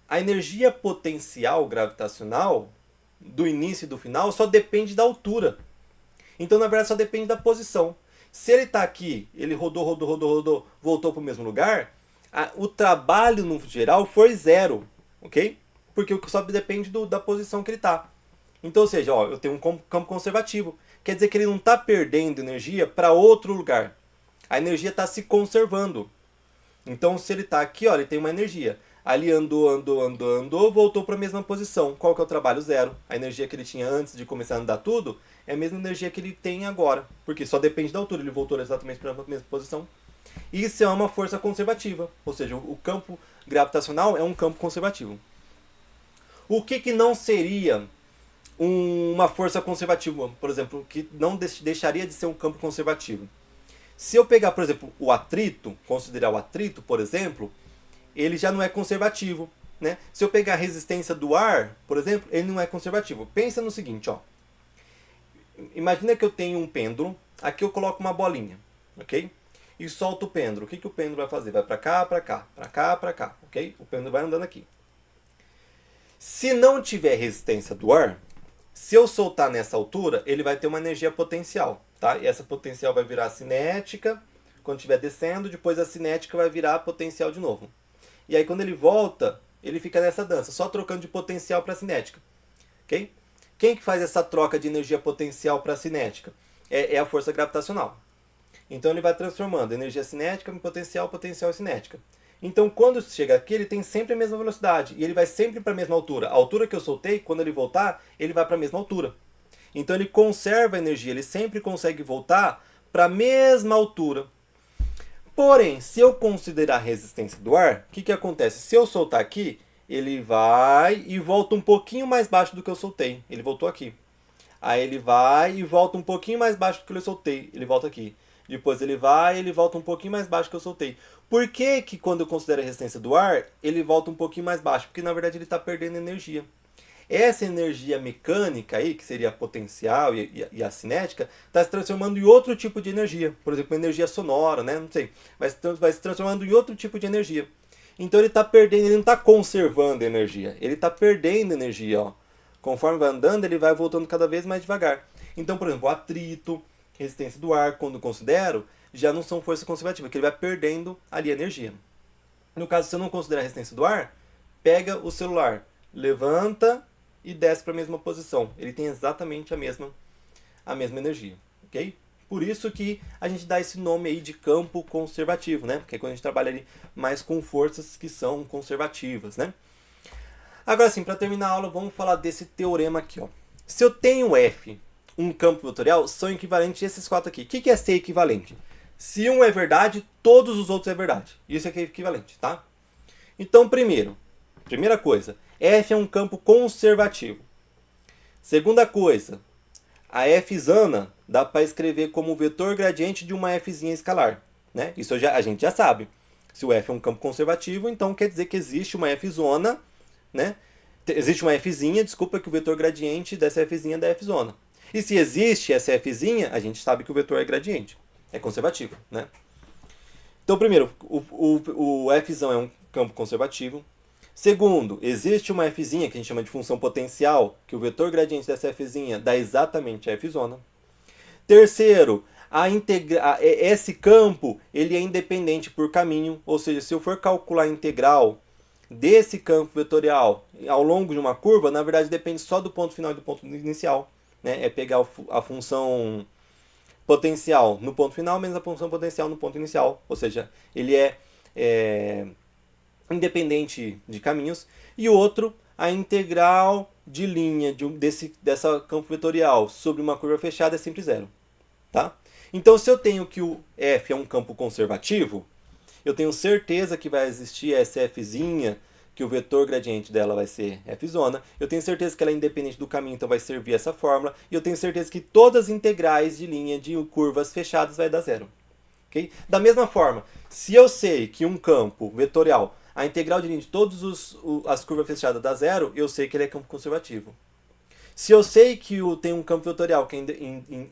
A energia potencial gravitacional do início e do final só depende da altura. Então, na verdade, só depende da posição. Se ele está aqui, ele rodou, voltou para o mesmo lugar, o trabalho no geral foi zero, ok? Porque só depende da posição que ele está. Então, ou seja, eu tenho um campo conservativo. Quer dizer que ele não está perdendo energia para outro lugar. A energia está se conservando. Então, se ele está aqui, ele tem uma energia. Ali andou, voltou para a mesma posição. Qual que é o trabalho? Zero. A energia que ele tinha antes de começar a andar tudo é a mesma energia que ele tem agora. Porque só depende da altura. Ele voltou exatamente para a mesma posição. Isso é uma força conservativa. Ou seja, o campo gravitacional é um campo conservativo. O que não seria uma força conservativa, por exemplo, que não deixaria de ser um campo conservativo? Se eu pegar, por exemplo, o atrito, considerar o atrito, por exemplo, ele já não é conservativo, né? Se eu pegar a resistência do ar, por exemplo, ele não é conservativo. Pensa no seguinte, imagina que eu tenho um pêndulo, aqui eu coloco uma bolinha, ok? E solto o pêndulo. O que o pêndulo vai fazer? Vai para cá, para cá, para cá, para cá, ok? O pêndulo vai andando aqui. Se não tiver resistência do ar, se eu soltar nessa altura, ele vai ter uma energia potencial, tá? E essa potencial vai virar cinética, quando estiver descendo, depois a cinética vai virar potencial de novo. E aí quando ele volta, ele fica nessa dança, só trocando de potencial para cinética, ok? Quem que faz essa troca de energia potencial para cinética? É a força gravitacional. Então ele vai transformando energia cinética em potencial, potencial e cinética. Então quando chega aqui, ele tem sempre a mesma velocidade e ele vai sempre para a mesma altura. A altura que eu soltei, quando ele voltar, ele vai para a mesma altura. Então ele conserva a energia, ele sempre consegue voltar para a mesma altura. Porém, se eu considerar a resistência do ar, o que acontece? Se eu soltar aqui, ele vai e volta um pouquinho mais baixo do que eu soltei. Ele voltou aqui. Aí ele vai e volta um pouquinho mais baixo do que eu soltei. Ele volta aqui. Depois ele vai e ele volta um pouquinho mais baixo do que eu soltei. Por que quando eu considero a resistência do ar, ele volta um pouquinho mais baixo? Porque na verdade ele está perdendo energia. Essa energia mecânica aí, que seria a potencial e a cinética, está se transformando em outro tipo de energia. Por exemplo, energia sonora, né? Não sei. Vai se transformando em outro tipo de energia. Então ele está perdendo, ele não está conservando energia. Ele está perdendo energia, Conforme vai andando, ele vai voltando cada vez mais devagar. Então, por exemplo, o atrito, resistência do ar, quando considero, já não são forças conservativas, porque ele vai perdendo ali a energia. No caso, se eu não considerar a resistência do ar, pega o celular, levanta e desce para a mesma posição. Ele tem exatamente a mesma energia, ok? Por isso que a gente dá esse nome aí de campo conservativo, né? Porque é quando a gente trabalha ali mais com forças que são conservativas, né? Agora sim, para terminar a aula, vamos falar desse teorema aqui, Se eu tenho F, um campo vetorial, são equivalentes esses quatro aqui. O que é ser equivalente? Se um é verdade, todos os outros é verdade. Isso aqui é equivalente, tá? Então, primeira coisa, F é um campo conservativo. Segunda coisa, a Fzana dá para escrever como vetor gradiente de uma Fzinha escalar, né? Isso a gente já sabe. Se o F é um campo conservativo, então quer dizer que existe uma Fzona, né? Existe uma Fzinha, desculpa, que o vetor gradiente dessa Fzinha é da Fzona. E se existe essa Fzinha, a gente sabe que o vetor é gradiente. É conservativo, né? Então, primeiro, o Fzão é um campo conservativo. Segundo, existe uma Fzinha, que a gente chama de função potencial, que o vetor gradiente dessa Fzinha dá exatamente a Fzona. Terceiro, esse campo ele é independente por caminho, ou seja, se eu for calcular a integral desse campo vetorial ao longo de uma curva, na verdade depende só do ponto final e do ponto inicial, né? É pegar a função potencial no ponto final menos a função potencial no ponto inicial, ou seja, ele é independente de caminhos, e o outro, a integral de linha dessa campo vetorial sobre uma curva fechada é sempre zero. Tá? Então, se eu tenho que o f é um campo conservativo, eu tenho certeza que vai existir essa fzinha, que o vetor gradiente dela vai ser f-zona, eu tenho certeza que ela é independente do caminho, então vai servir essa fórmula, e eu tenho certeza que todas as integrais de linha de curvas fechadas vai dar zero. Okay? Da mesma forma, se eu sei que um campo vetorial, a integral de linha de todas as curvas fechadas dá zero, eu sei que ele é campo conservativo. Se eu sei que tem um campo vetorial que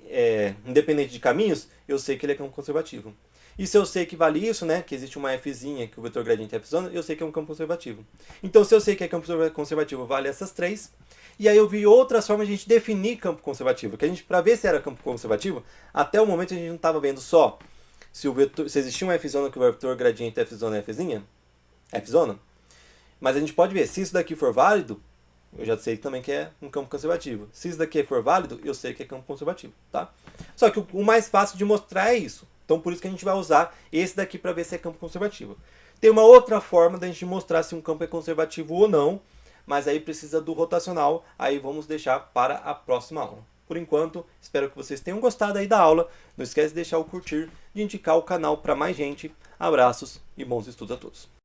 é independente de caminhos, eu sei que ele é campo conservativo. E se eu sei que vale isso, né, que existe uma fzinha, que o vetor gradiente é f-zona, eu sei que é um campo conservativo. Então, se eu sei que é campo conservativo, vale essas três. E aí eu vi outras formas de a gente definir campo conservativo. Que a gente, para ver se era campo conservativo, até o momento a gente não estava vendo só se existia uma f-zona que o vetor gradiente f-zona é fzinha, f-zona. Mas a gente pode ver, se isso daqui for válido, eu já sei também que é um campo conservativo. Se isso daqui for válido, eu sei que é campo conservativo, tá? Só que o mais fácil de mostrar é isso. Então, por isso que a gente vai usar esse daqui para ver se é campo conservativo. Tem uma outra forma da gente mostrar se um campo é conservativo ou não, mas aí precisa do rotacional, aí vamos deixar para a próxima aula. Por enquanto, espero que vocês tenham gostado aí da aula. Não esquece de deixar o curtir, de indicar o canal para mais gente. Abraços e bons estudos a todos.